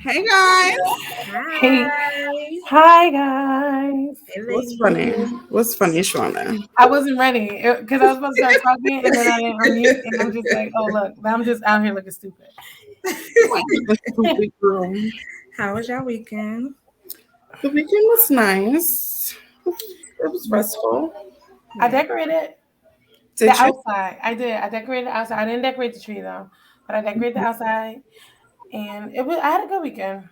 Hey guys. Hey, Hi. hi guys. Hey, What's ladies. funny? What's funny, Shauna? I wasn't ready because I was supposed to start talking and then I didn't unmute, and I'm just like, oh look, I'm just out here looking stupid. The stupid room. How was your weekend? The weekend was nice. It was restful. I decorated the Did you? outside. I did. I decorated the outside. I didn't decorate the tree though, but I decorated the outside, and it was. I had a good weekend.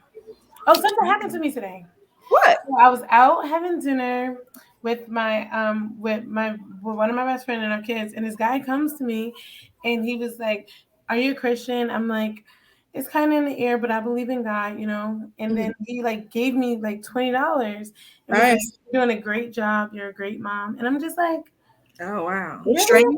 Oh, something happened to me today. What? So I was out having dinner with one of my best friends and our kids, and this guy comes to me, and he was like, "Are you a Christian?" I'm like, "It's kind of in the air, but I believe in God, you know." And then he like gave me like $20 and was like, Nice. "You're doing a great job. You're a great mom." And I'm just like, Oh, wow. What "Really?" stranger?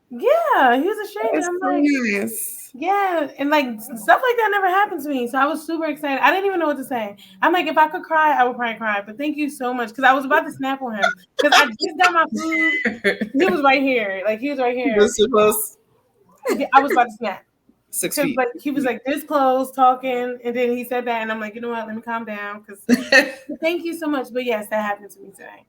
Yeah, he was a stranger. That's I'm so like, nice. yeah, and like stuff like that never happened to me. So I was super excited. I didn't even know what to say. I'm like, if I could cry, I would probably cry. But thank you so much because I was about to snap on him because I just got my food. He was right here, like he was right You here. were supposed Yeah, I was about to snap 6 feet. because like he was like this close talking, and then he said that, and I'm like, you know what? Let me calm down because thank you so much. But yes, that happened to me today.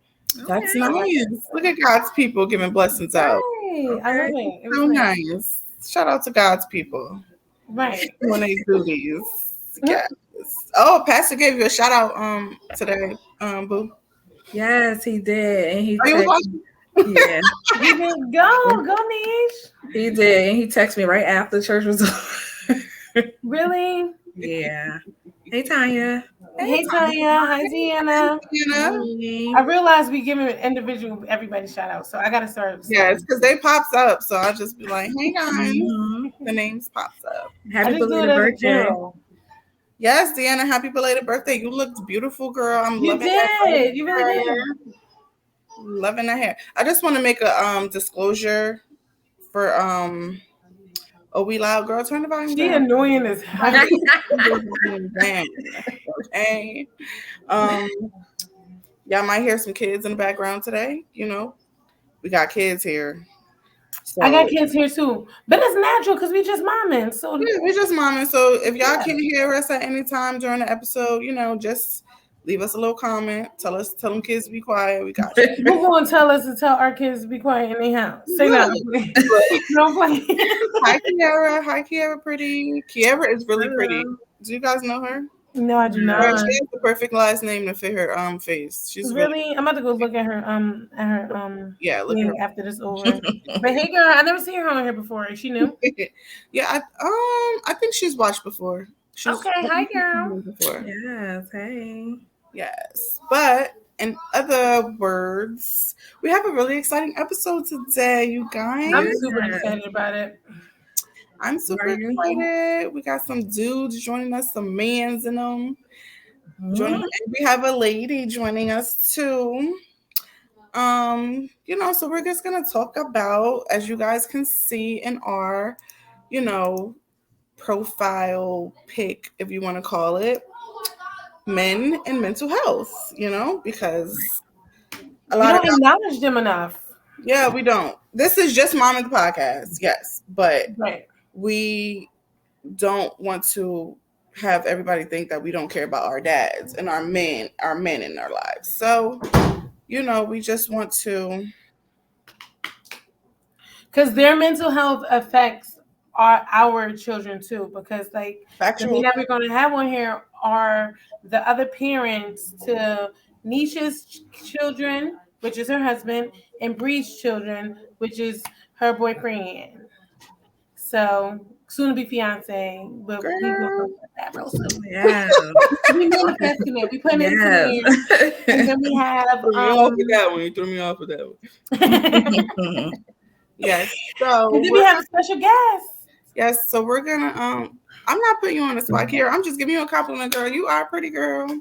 That's Okay. nice. Look at God's people giving blessings out. Right, I love Okay. it. It was So nice. nice. Shout out to God's people Right. when they do these. Yes. Oh, Pastor gave you a shout out today, boo. Yes, he did. And he Oh, you was texted watching? yeah, He did go Niche. he did. And he texted me right after church was over. Really? Yeah. Hey, Tanya. Hey Tanya, hi Deanna. You know? I realized we giving individual everybody shout out, so I gotta start. Yeah, it's because they pops up. So I'll just be like, hey guys. Mhm. The names pops up. I Happy just do it belated as a birthday. general. Yes, Deanna, happy belated birthday. You looked beautiful, girl. I'm You loving that hair. did. You really did. Loving that hair. I just want to make a disclosure for oh we loud girl, turn the volume She down. annoying as hell. Down. Okay. Um y'all might hear some kids in the background today. You know, we got kids here. I got So kids here too, but it's natural because we just momming. So yeah, we're just momming. So if y'all Yeah. can hear us at any time during the episode, you know, just leave us a little comment. Tell them kids to be quiet. We got you. who gonna tell us to tell our kids to be quiet in their house? Say no. No play. Hi Kiara. Hi Kiara pretty. Kiara is really pretty. Hello. Do you guys know her? No, I do Girl, not. she has the perfect last name to fit her face. She's really Really, I'm about to go look at her yeah, look at thing after this over. But hey, girl, I never seen her on here before. Is she new? her. Yeah, I think she's watched before. She's Okay, hi, girl. before. Yes. Hey. Yes. But in other words, we have a really exciting episode today, you guys. I'm super Yes. excited about it. I'm super Are you? excited. We got some dudes joining us, some mans in them. Joining, Mhm. and we have a lady joining us too. You know, so we're just gonna talk about, as you guys can see in our, you know, profile pic, if you want to call it, men and mental health, you know, because a We lot of don't acknowledge them enough. yeah, we don't. This is just Mom and the Podcast, yes, but Right. we don't want to have everybody think that we don't care about our dads and our men in our lives. So, you know, we just want to Because their mental health affects our children too. Because like the men factual. that we're going to have on here are the other parents to Nisha's children, which is her husband, and Bree's children, which is her boyfriend. So soon to be fiance, but we gonna Girl. talk about that real soon. Yeah. We manifesting it. We putting it into Yes. the air. And then we have Threw me off with that one. You threw me off with that one. Yes. So and then we have a special guest. yes, so we're gonna I'm not putting you on the spot here. I'm just giving you a compliment, girl. You are a pretty girl.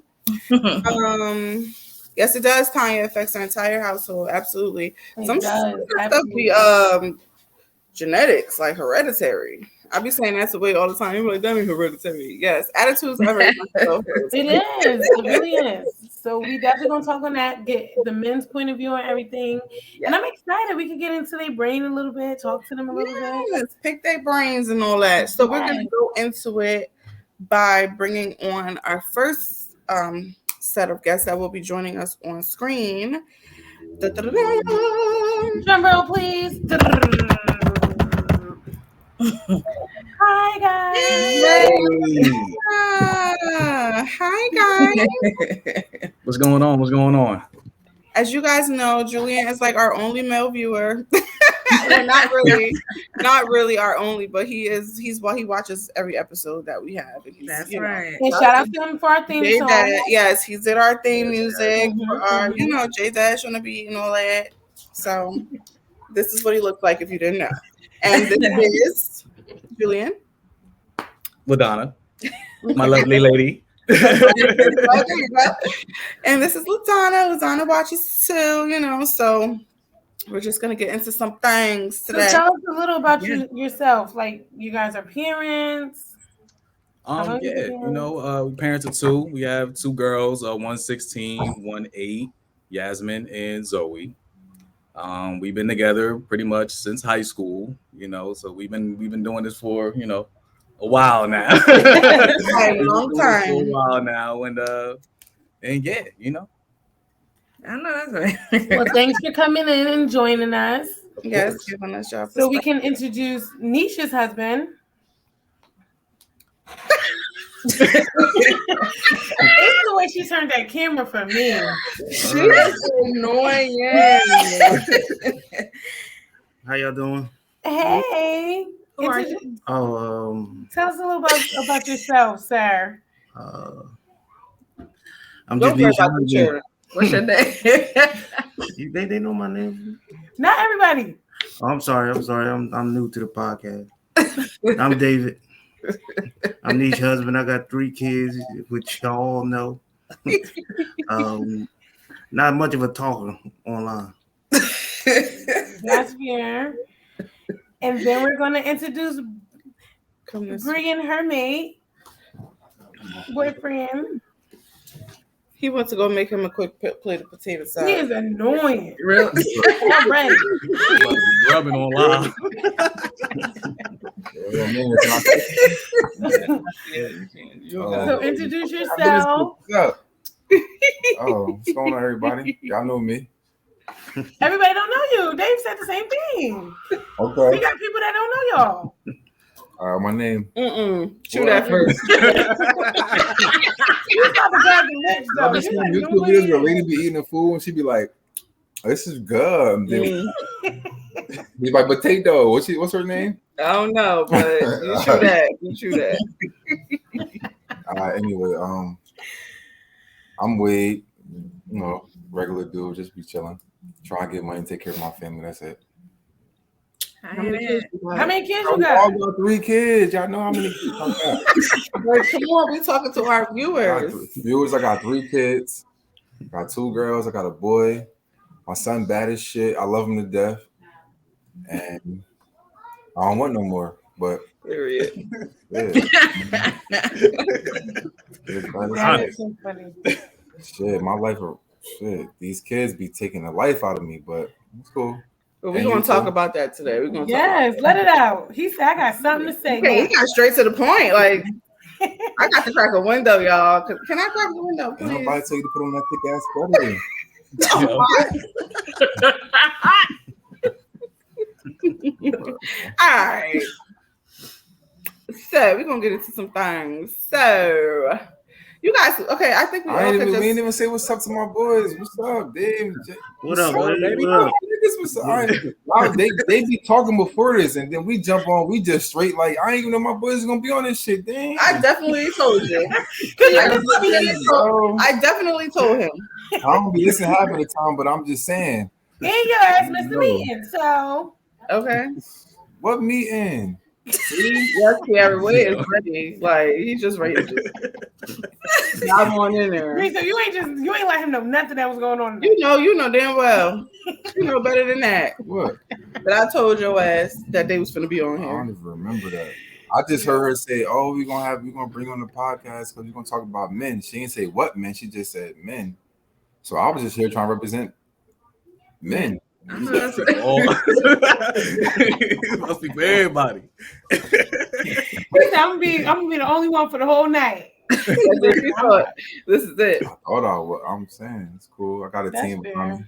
Yes, it does, Tanya. It affects our entire household. Absolutely. It does. Stuff be genetics, like hereditary. I be saying that's the way all the time. You're like, that ain't hereditary. Yes, attitudes are very much so It hereditary. is. It really is. So we definitely gonna talk on that, get the men's point of view on everything. And I'm excited. We can get into their brain a little bit, talk to them a little bit. Yes, pick their brains and all that. So we're gonna Yes. go into it. by bringing on our first set of guests that will be joining us on screen. Da-da-da-da. Drum roll, please. Hi, guys. Hey, Hi, guys. what's going on? What's going on? As you guys know, Julian is like our only male viewer. Well, not really our only, but he watches every episode that we have. And That's you know, right. And shout out to him for our theme J song. Dad, yes, he did our theme Yes, music for our, Mhm. J Dad shouldn't be eating all that. So this is what he looked like if you didn't know. And this is Julian. LaDonna, my lovely lady. There you go. And this is Ladonna. Ladonna watches too, so we're just gonna get into some things So today. tell us a little about yourself. Like, you guys are parents. Parents of two. We have two girls, 116, 18, Yasmin and Zoe. We've been together pretty much since high school, so we've been doing this for, a while now. A long time. For a while now, and yeah, I know that's right. Well, thanks for coming in and joining us. Yes, giving us your So we can introduce Nisha's husband. It's the way she turned that camera for me. She is annoying. How y'all doing? Hey. Who are you? Tell us a little about yourself, sir. I'm Don't just worry about the Nisha. children. What's your name? They know my name. Not everybody. Oh, I'm sorry. I'm new to the podcast. I'm David. I'm Nisha's husband. I got 3 kids, which y'all all know. Not much of a talker online. That's fair. And then we're going to introduce Bree and her mate, boyfriend. He wants to go make him a quick plate of potato He salad. is annoying. Real. Already. rubbing on live. So introduce yourself. What's up? What's going on, everybody? Y'all know me. Everybody don't know you. Dave said the same thing. We Okay. got people that don't know y'all. My name. Shoot that first. You about to grab the lips, I though. just You're seen like, YouTube no videos where a way. lady be eating the food and she be like, "This is good." And then be like, "Potato." What's her name? I don't know, but you shoot that. Anyway, I'm Wade. Regular dude, just be chilling, trying to get money, take care of my family. That's it. How many kids you We all got? got 3 kids. Y'all know how many kids I got. But come on, we talking to our viewers. I got 3 kids. Got 2 girls. I got a boy. My son bad as shit. I love him to death. And I don't want no more. But Period. yeah. That is so funny. Shit, my life. Shit, these kids be taking the life out of me. But it's cool. But we're gonna talk about that today. We're gonna Yes, let it out. He said, I got something to say. Okay, he got straight to the point. Like, I got to crack a window, y'all. Can I crack the window, Ain't please? nobody tell you to put on that thick ass sweater. All right. So we're gonna get into some things. So you guys, okay? I think we We ain't even say what's up to my boys. What's up, Dave? What up, baby? What up? They be talking before this, and then we jump on. We just straight like I ain't even know my boys gonna be on this shit. Dang. I definitely told you. I definitely told him. I don't be listening half of the time, but I'm just saying. And yours, Mr. Meehan. So Okay. What meeting? Yes, Kiara Way is ready. Like he's just ready to just dive on in there. Bree, so you ain't let him know nothing that was going on. You know damn well. You know better than that. What? But I told your ass that they was finna be on I here. don't even remember that. I just heard her say, "Oh, we're gonna bring on the podcast because we're gonna talk about men." She didn't say what men. She just said men. So I was just here trying to represent men. I You know must that's speak for all. You must speak for everybody. He said, I'm gonna be the only one for the whole night. That's what she thought. This is it. I thought I what I'm saying. It's cool. I got a That's team fair. behind me.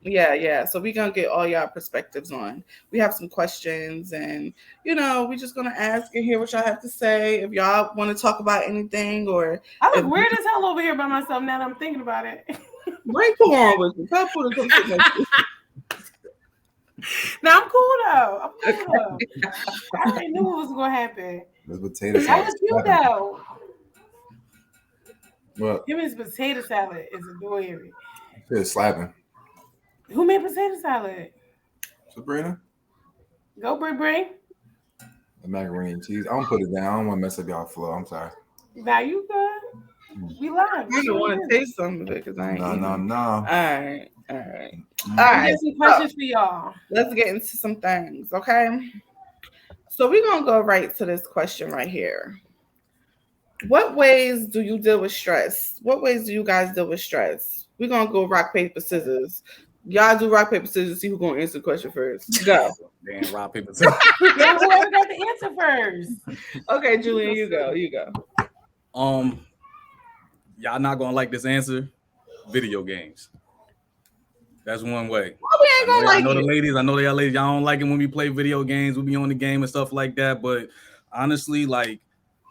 Yeah. So we're gonna get all y'all perspectives on. We have some questions, and we're just gonna ask and hear what y'all have to say. If y'all want to talk about anything, or I if look weird as hell over here by myself now that I'm thinking about it. bring Pooh on with you, tell Pooh to come sit next to you. Now I'm cool though. I'm cool though. I already knew what was gonna happen. This potato That salad. was cute though. Well, Him and his potato salad is adorable. it's slapping. Who made potato salad? Sabrina, Go Brie Brie. the macaroni and cheese. I don't put it down. I don't want to mess up y'all flow. I'm sorry. Now you good. We live. I don't want to taste some of it because I ain't No, eating. no, no. All right. All We right. got some questions for y'all. Let's get into some things, okay? So we're gonna go right to this question right here. What ways do you deal with stress? What ways do you guys deal with stress? We're gonna go rock, paper, scissors. Y'all do rock, paper, scissors, see who's gonna answer the question first. Go. Damn, rock paper scissors. Yeah, whoever got the answer first. Okay, Julian, you go. You go. Y'all not gonna like this answer. Video games. That's one way. Oh, we ain't gonna I like know the it. ladies. I know y'all ladies. Y'all don't like it when we play video games. We be on the game and stuff like that. But honestly, like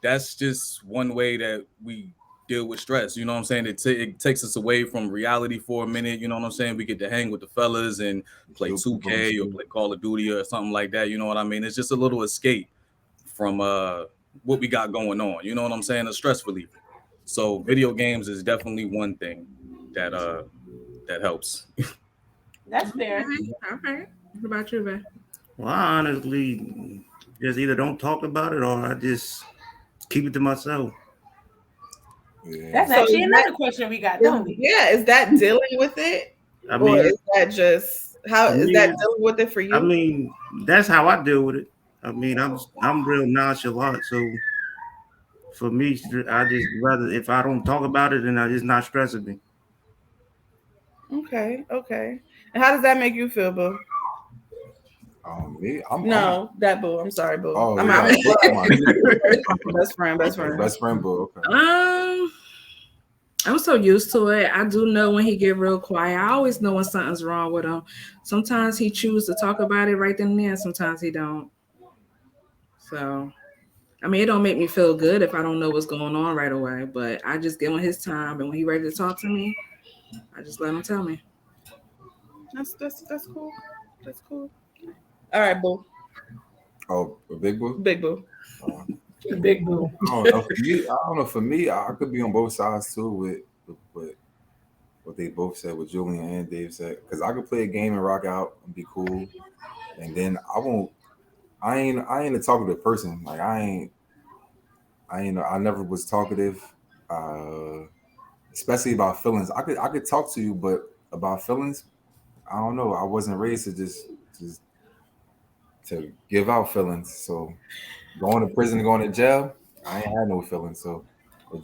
that's just one way that we deal with stress. You know what I'm saying? It takes us away from reality for a minute. You know what I'm saying? We get to hang with the fellas and play 2K or play Call of Duty or something like that. You know what I mean? It's just a little escape from what we got going on. You know what I'm saying? A stress reliever. So video games is definitely one thing that that helps. That's fair. All right. What about you, man? Well, I honestly just either don't talk about it or I just keep it to myself. Yeah. That's So actually is another question we got, don't we? Yeah, is that dealing with it? I Or mean, is that just how is that dealing with it for you? I mean, that's how I deal with it. I mean, I'm real nonchalant, so for me, I just rather if I don't talk about it, then I just not stressing me. Okay. And how does that make you feel, Boo? Me, No, that Boo. I'm sorry, Boo. Oh, I'm yeah. best friend. Best friend, boo. Okay. I'm so used to it. I do know when he get real quiet. I always know when something's wrong with him. Sometimes he chooses to talk about it right then and there. Sometimes he don't. So, I mean, it don't make me feel good if I don't know what's going on right away. But I just give him his time, and when he ready to talk to me, I just let him tell me. That's cool. That's cool. All right, Boo. Oh, a big boo. Big Boo. The big boo. I don't know. For me, I could be on both sides too with what they both said, what Julian and Dave said. Because I could play a game and rock out and be cool, and then I won't. I ain't a talkative person. Like I never was talkative, especially about feelings. I could talk to you, but about feelings, I don't know. I wasn't raised to just to give out feelings. So going to prison and going to jail, I ain't had no feelings. So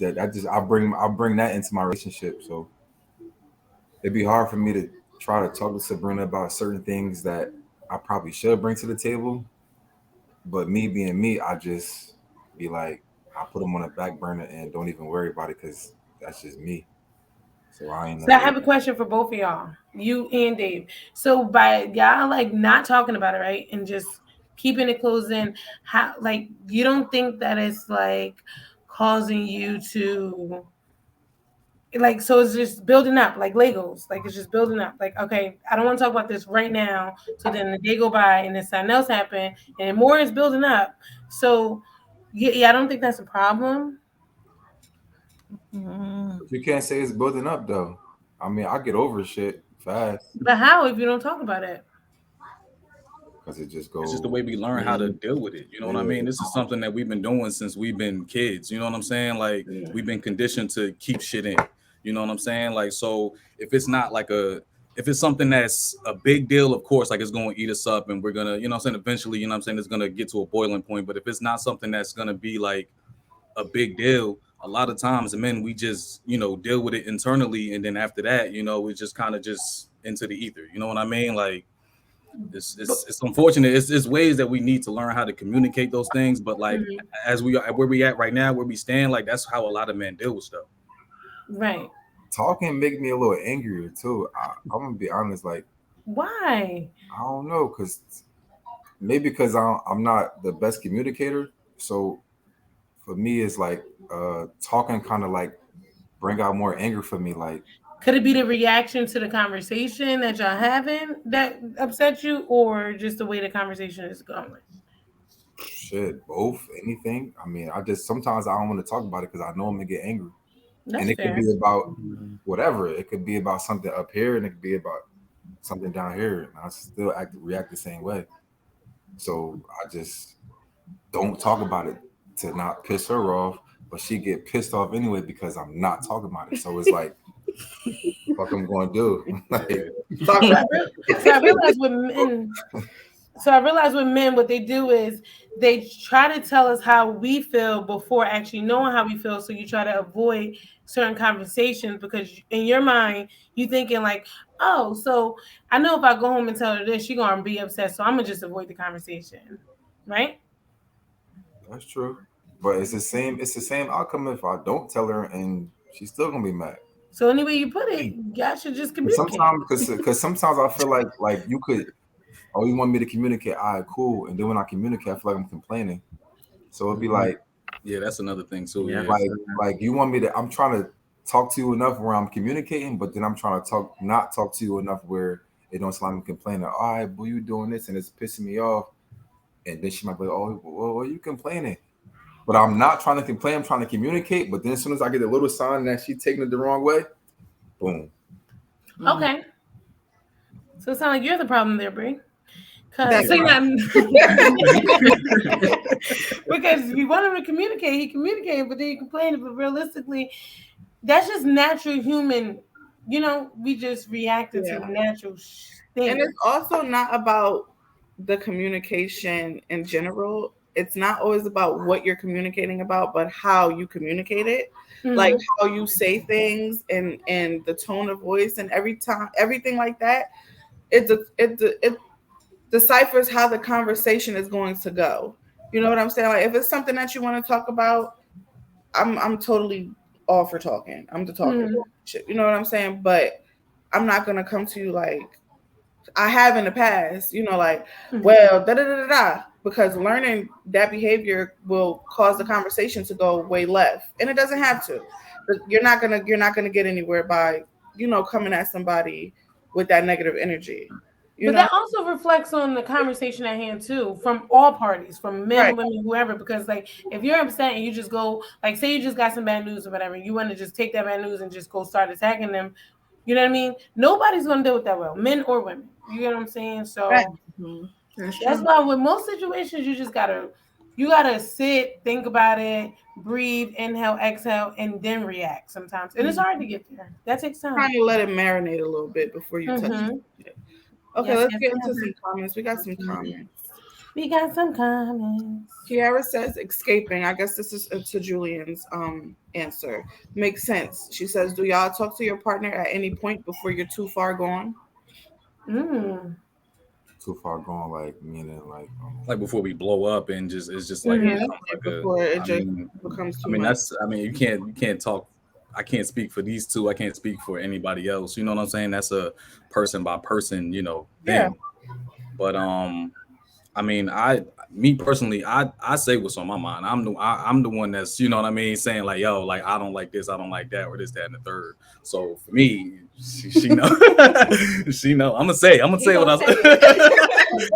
that I bring that into my relationship. So it'd be hard for me to try to talk to Sabrina about certain things that I probably should bring to the table. But me being me, I just be like, I put them on a back burner and don't even worry about it because that's just me. So I ain't. So I have a question for both of y'all, you and Dave. So by y'all like not talking about it, right, and just keeping it closed in, how like you don't think that it's like causing you to like so it's just building up like Legos, like it's just building up. Like okay, I don't want to talk about this right now. So then the day go by and then something else happen, and then more is building up. So yeah, I don't think that's a problem. But you can't say it's building up though. I mean, I get over shit fast But how if you don't talk about it? because it just goes. It's just the way we learn how to deal with it. You know what I mean? This is something that we've been doing since we've been kids. You know what I'm saying? Like we've been conditioned to keep shit in. You know what I'm saying? Like, so if it's not like if it's something that's a big deal, of course, like it's going to eat us up and we're going to, you know what I'm saying? Eventually, you know what I'm saying? It's going to get to a boiling point. But if it's not something that's going to be like a big deal, a lot of times the men, we just, deal with it internally, and then after that, we just kind of just into the ether. You know what I mean? Like it's unfortunate. It's ways that we need to learn how to communicate those things, but like as we are where we at right now, where we stand, like that's how a lot of men deal with stuff. Right. Talking make me a little angrier too. I'm gonna be honest, like Why? I don't know, cause maybe because I'm not the best communicator. So for me, it's like talking kind of like bring out more anger for me. Like Could it be the reaction to the conversation that y'all having that upset you, or just the way the conversation is going? shit, both, anything. I mean, I just sometimes I don't want to talk about it because I know I'm gonna get angry, and That's it could fair. be about whatever. It could be about something up here, and it could be about something down here, and I still react the same way. So I just don't talk about it to not piss her off, but she get pissed off anyway because I'm not talking about it. So it's like, fuck, I'm going to do like, Talk So about I, so I realized with men, what they do is they try to tell us how we feel before actually knowing how we feel. So you try to avoid certain conversations because in your mind you thinking like, oh, so I know if I go home and tell her this, she's gonna be upset. So I'm gonna just avoid the conversation, right? that's true. But it's the same outcome if I don't tell her and she's still gonna be mad. So any way you put it, y'all should just But communicate. sometimes because sometimes I feel like you could, oh, you want me to communicate, all right, cool. And then when I communicate, I feel like I'm complaining. So it'd be like Yeah, that's another thing too. Yeah, I Yeah. can like see that. like you want me to, I'm trying to talk to you enough where I'm communicating, but then I'm trying to not talk to you enough where it don't sound like I'm complaining. All right, boy, you doing this and it's pissing me off. And then she might be like, oh, well, are you complaining? But I'm not trying to complain, I'm trying to communicate. But then as soon as I get a little sign that she's taking it the wrong way, boom. Okay. So it sounds like you're the problem there, Brie. Cause that. so you're not because you want him to communicate, he communicated, but then you complain. But realistically, that's just natural human. We just reacted to Yeah. natural And things. it's also not about the communication in general. It's not always about what you're communicating about, but how you communicate it. Like Hmm. how you say things and the tone of voice and every time everything like that. It deciphers how the conversation is going to go. You know what I'm saying? Like if it's something that you want to talk about, I'm totally all for talking. I'm the talker. Hmm. Shit, you know what I'm saying? But I'm not gonna come to you like I have in the past, like, well, da da da da da, because learning that behavior will cause the conversation to go way left, and it doesn't have to. But you're not gonna get anywhere by coming at somebody with that negative energy. You But know, that also reflects on the conversation at hand too, from all parties, from men, right? women, whoever. Because like, if you're upset and you just go, like, say you just got some bad news or whatever, you want to just take that bad news and just go start attacking them. You know what I mean? Nobody's gonna deal with that well, men or women. You get what I'm saying? Right. So That's that's true. why with most situations, you gotta sit, think about it, breathe, inhale, exhale, and then react. Sometimes, and it's hard to get there. That takes time. Trying to let it marinate a little bit before you touch Mm-hmm. it. Okay, Yes, let's yes, get yes. into some comments. We got some comments. We got some comments. Kiara says escaping. I guess this is to Julian's answer. Makes sense. She says, "Do y'all talk to your partner at any point before you're too far gone?" Mm. Too far gone, like meaning like Like before we blow up and just it's just like Yeah, Mm-hmm. becomes like like a. before it I just mean, becomes I too mean much. that's. I mean you can't talk. I can't speak for these two. I can't speak for anybody else. You know what I'm saying? That's a person by person, Yeah, thing. But I mean, me personally, I say what's on my mind. I'm the one that's, you know what I mean, saying like, yo, like I don't like this, I don't like that, or this, that, and the third. So for me, she know, she know. I'm gonna He say what gonna I. say it.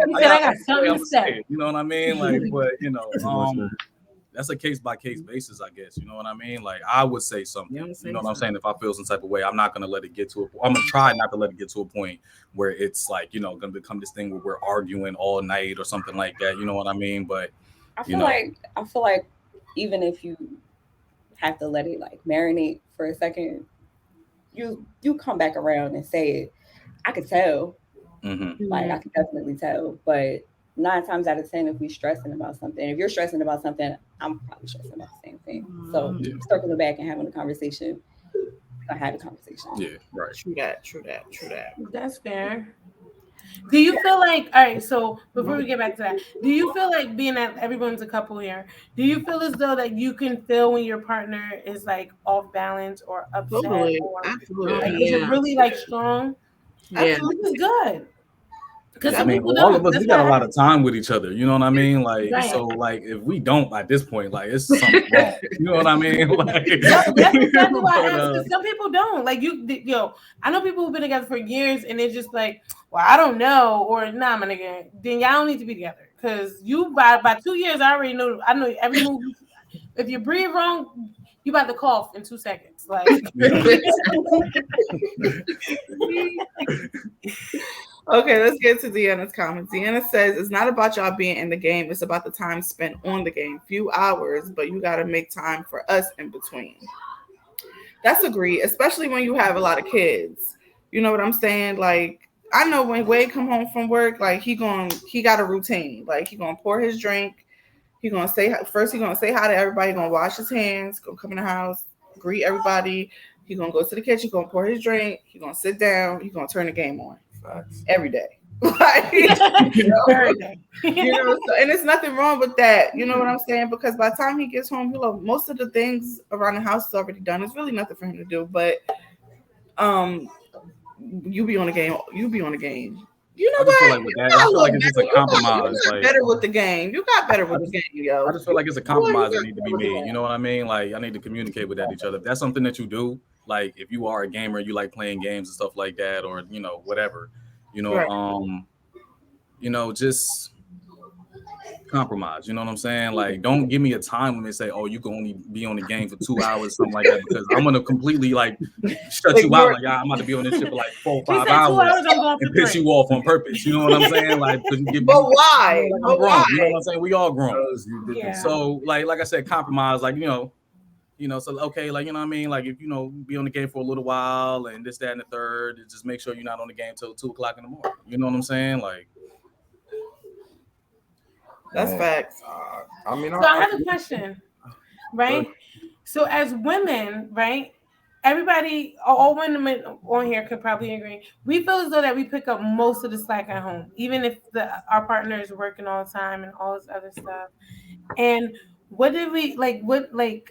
He I said, "I got got something to say. something I'm to gonna say say." it. You know what I mean? Like, but what's that? that's a case by case basis, I guess. You know what I mean? Like I would say You something. don't You say know what I'm something. saying? If I feel some type of way, I'm not gonna let it get to a. I'm gonna try not to let it get to a point where it's like gonna become this thing where we're arguing all night or something like that. You know what I mean? But you know, I feel like even if you have to let it like marinate for a second, you come back around and say it. I could tell, hmm like I Mhm. could definitely tell, but 9 times out of 10, if we stressing about something, if you're stressing about something, I'm probably stressing about the same thing. So Yeah. circling back and having a conversation, I had a conversation. Yeah, right. True that. True that. True that. That's fair. Do you feel like, all right, so before we get back to that, do you feel like being that everyone's a couple here, do you feel as though that you can feel when your partner is like off balance or upset Totally. or Oh like Absolutely. is it yeah, really like strong? yeah. This Absolutely. is good. Because I some mean, people all of don't. us, That's we got a why lot of time with each other. You know what I mean? Like, right. so, like, if we don't at this point, like, it's something wrong. You know what I mean? Like, No, that's exactly why but I asked. Because some people don't. Like yo, I know people who've been together for years, and it's just like, well, I don't know, or nah, my nigga. Then y'all don't need to be together. Because you by 2 years, I already know. I know every move. If you breathe wrong, you about to cough in 2 seconds. Like, Okay, let's get to Deanna's comment. Deanna says it's not about y'all being in the game, it's about the time spent on the game. Few hours, but you gotta make time for us in between. That's agreed, especially when you have a lot of kids. You know what I'm saying? Like I know when Wade come home from work, like he got a routine. Like he gonna pour his drink. He gonna say first. He gonna say hi to everybody. He gonna wash his hands. Gonna come in the house, greet everybody. He gonna go to the kitchen. Gonna pour his drink. He gonna sit down. He gonna turn the game on Facts. every day. Like, every day. and it's nothing wrong with that. You know what I'm saying? Because by the time he gets home, most of the things around the house is already done. It's really nothing for him to do. But um, you be on the game. You be on the game. You know I just feel what? like with You that, got I a feel little like it's just a better. You compromise. got Like, better with the game. You got better with the game, yo. I just feel like it's a Boy, you compromise that got need to better be with the made. You game. know what I mean? Like, I need to communicate with that each other. If that's something that you do, like, if you are a gamer, you like playing games and stuff like that, or whatever, you know, Right. um, just compromise. You know what I'm saying? Like, don't give me a time when they say, "Oh, you can only be on the game for 2 hours," something like that, because I'm gonna completely like shut you out. Ignore. Like, I'm about to be on this shit for like four, She five said 2 hours. hours I'm going for and piss 3. you off on purpose. You know what I'm saying? Like, because you But know, why? like I'm But grown. why? You know what I'm saying? We all grown. Because you did Yeah. this. So, like I said, compromise. Like, so okay, like, you know what I mean? Like, if be on the game for a little while and this, that, and the third, just make sure you're not on the game till 2 o'clock in the morning. You know what I'm saying? Like, That's Man, facts. I mean, So I have a question, right? So as women, right? Everybody, all women on here could probably agree. We feel as though that we pick up most of the slack at home, even if our partner is working all the time and all this other stuff. And what did we like? What like?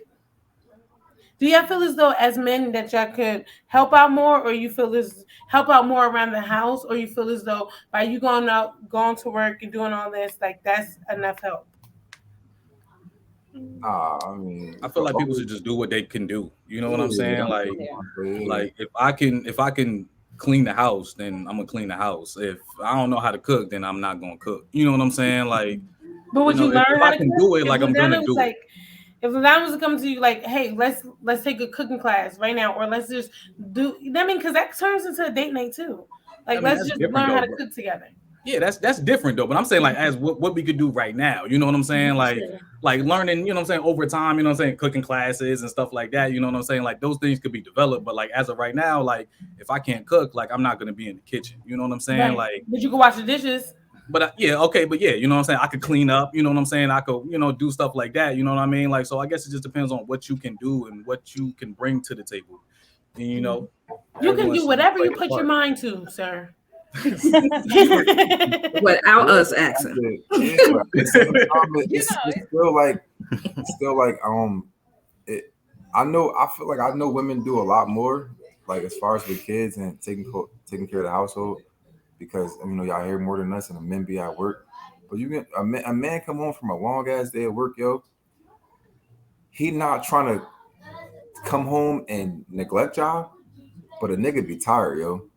Do y'all feel as though as men that y'all could help out more, or you feel as help out more around the house, or you feel as though by you going to work and doing all this, like that's enough help? I mean, I feel like people should just do what they can do. You know what I'm saying? yeah, Like if I can clean the house, then I'm gonna clean the house. If I don't know how to cook, then I'm not gonna cook. You know what I'm saying? Like, But would you learn if how I to can cook? do it, If like I'm gonna Ladonna was do it. like, if Ladonna was to come to you like, hey, let's take a cooking class right now, or let's just do. I mean, because that turns into a date night too. Like, I mean, let's that's just different learn how though. to But cook together. yeah, that's different though. But I'm saying, like, as what we could do right now. You know what I'm saying? Like learning. You know what I'm saying? Over time. You know what I'm saying? Cooking classes and stuff like that. You know what I'm saying? Like, those things could be developed. But like, as of right now, like, if I can't cook, like, I'm not gonna be in the kitchen. You know what I'm saying? Right. Like, But you can wash the dishes. but yeah, okay, but yeah, you know what I'm saying? I could clean up, you know what I'm saying? I could, do stuff like that, you know what I mean? Like, so I guess it just depends on what you can do and what you can bring to the table. And, You can everyone do should whatever play you their put your part. mind to, sir. Without us asking. yeah, but at the same time, it's still like it. I feel like I know women do a lot more, like as far as with kids and taking care of the household, because y'all hear more than us and the men be at work. But you get a man come home from a long ass day at work, yo. He not trying to come home and neglect y'all, but a nigga be tired, yo.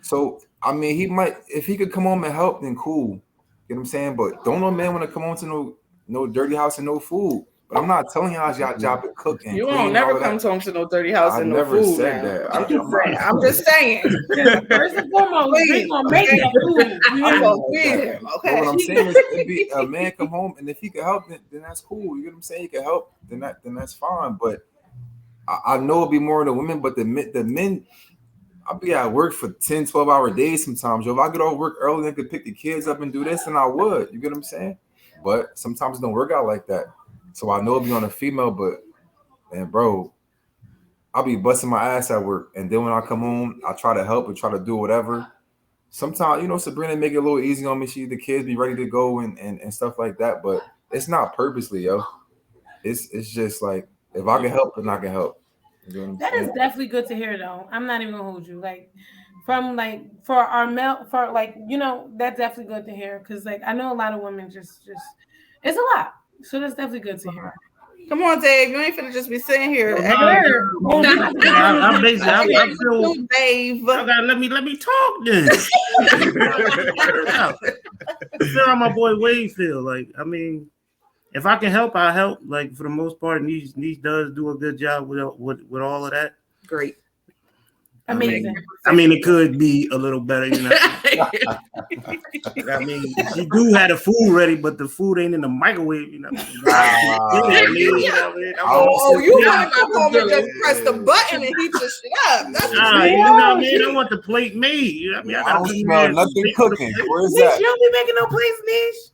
So I mean, he might, if he could come home and help, then cool. You know what I'm saying? But don't no man want to come home to no dirty house and no food. But I'm not telling y'all y'all job to cook and You clean won't and never all of come that. home to no dirty house I and no never food. said Now. that. I'm just saying. I'm just saying. First and foremost, we Please, gonna make okay? that food. I'm I gonna know feed that. him. But what Okay. I'm saying is, it'd be a man come home, and if he could help, then that's cool. You get what I'm saying? He can help, then that's fine. But I know it'd be more of the women, but the men, I'll be at work for 10, 12-hour days sometimes. Yo, if I get off work early and could pick the kids up and do this, then I would. You get what I'm saying? But sometimes it don't work out like that. So I know it'll be on a female, but and bro, I'll be busting my ass at work. And then when I come home, I try to help and try to do whatever. Sometimes, Sabrina make it a little easy on me. The kids be ready to go and stuff like that. But it's not purposely, yo. It's just like if I can help, then I can help. That is definitely good to hear, though. I'm not even gonna hold you. Like, from like for our male, for like that's definitely good to hear because like I know a lot of women just it's a lot. So that's definitely good to hear. Come on, Dave. You ain't finna just be sitting here. I'm basically, I feel, Dave. let me talk then. I feel how my boy Wade feel. Like, I mean, if I can help, I help. Like for the most part, Niche does do a good job with all of that. Great. Amazing. I mean, it could be a little better, I mean, she do have the food ready, but the food ain't in the microwave, You want to come home and just press the button and heat your shit up. That's I mean? I want the plate made. You know what I mean? I don't smell nothing cooking. Where's that? You don't be making no plates, Niche.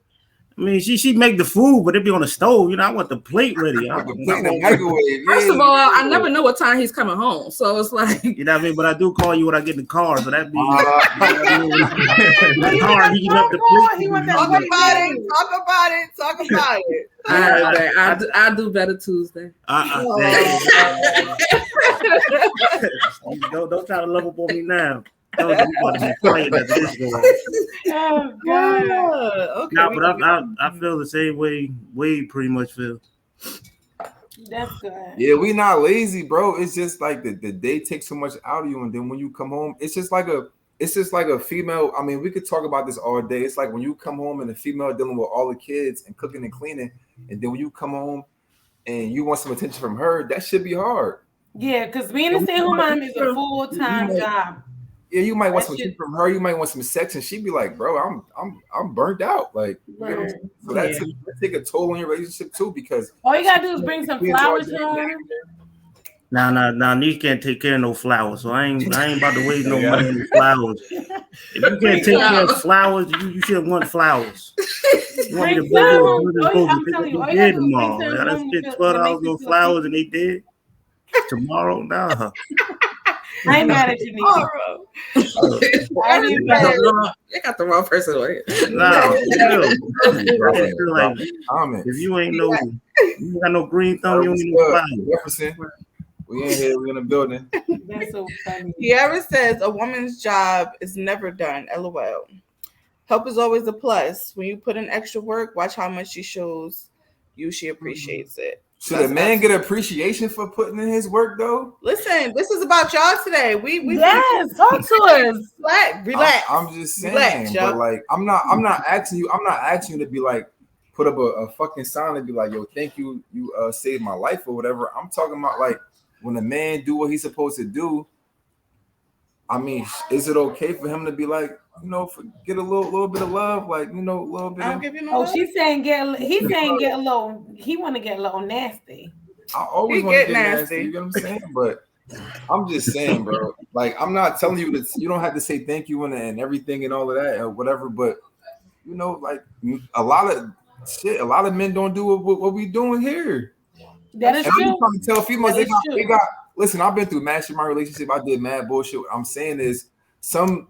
I mean, she make the food, but it be on the stove. I want the plate ready. I want the plate in the microwave. First of all, I never know what time he's coming home, so it's like you know what I mean. But I do call you when I get in the car, so that be hard heating up the plate. Talk about it. I do better Tuesday. Don't try to love up on me now. Oh God. Okay. Nah, but I feel the same way Wade pretty much feel. That's good. Yeah, we not lazy, bro. It's just like the day takes so much out of you, and then when you come home, it's just like a female. I mean, we could talk about this all day. It's like when you come home and the female dealing with all the kids and cooking and cleaning, and then when you come home and you want some attention from her, that should be hard. Yeah, because being a stay-at-home mom is a full-time job. Yeah, you might want some from her. You might want some sex, and she'd be like, "Bro, I'm burnt out." Like, so that take a toll on your relationship too. Because all you gotta do is bring some flowers home. Nah. Niche can't take care of no flowers, so I ain't about to waste no money on flowers. If you can't take care of flowers, you should want flowers. You want me to I'm telling you, tomorrow. I done spent $12 on flowers, and they did tomorrow. Nah. I ain't mad at you, Niche. You got the wrong person on here. If you ain't you got no green thumb, you don't need no flowers. We ain't here. We in the building. That's so funny. Kiara says a woman's job is never done. LOL. Help is always a plus. When you put in extra work, watch how much she shows you. She appreciates it. Should a man get appreciation for putting in his work though? Listen, this is about y'all today. We yes, talk to us. Relax. I'm just saying, but like I'm not asking you to be like put up a fucking sign and be like, yo, thank you, you saved my life or whatever. I'm talking about like when a man do what he's supposed to do. I mean, is it okay for him to be like, get a little bit of love, like a little bit? I'll give you no love. He's saying get a little. He want to get a little nasty. I always want to get nasty. You get what I'm saying? But I'm just saying, bro. Like I'm not telling you that you don't have to say thank you and everything and all of that or whatever. But like a lot of men don't do what we doing here. That is true. I'm trying to tell females they got. Listen, I've been through match in my relationship. I did mad bullshit. What I'm saying is some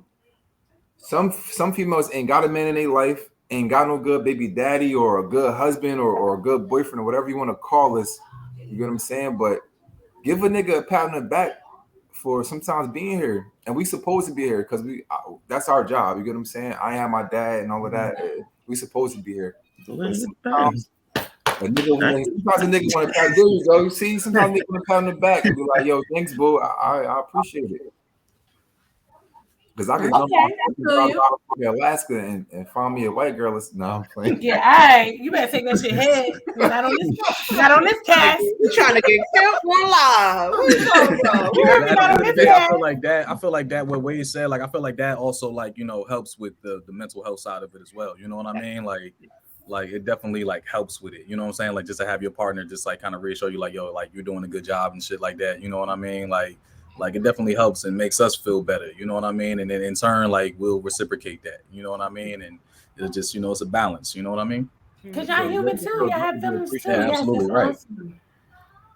females ain't got a man in their life, ain't got no good baby daddy or a good husband or a good boyfriend or whatever you want to call this. You get what I'm saying? But give a nigga a pat on the back for sometimes being here. And we supposed to be here because that's our job. You get what I'm saying? I have my dad and all of that. We supposed to be here. Sometimes a nigga want to pat. There you go. You see, sometimes nigga want to pat on the back and be like, "Yo, thanks, boo. I appreciate it." Because I could jump to Alaska and find me a white girl. No, I'm playing. Yeah, all right. You better take that shit head. Not on this cast. You trying to get killed for live. What are you talking about? I feel like that what Wade said, like I feel like that also like, helps with the mental health side of it as well. You know what I mean? Like it definitely like helps with it. You know what I'm saying? Like just to have your partner just like kind of reassure you like, yo, like you're doing a good job and shit like that. You know what I mean? Like like it definitely helps and makes us feel better. You know what I mean? And then in turn, like we'll reciprocate that. You know what I mean? And it's just it's a balance. You know what I mean? Because So y'all human too. Y'all have you feelings appreciate too. Yeah, it. Yes, absolutely it's right. awesome.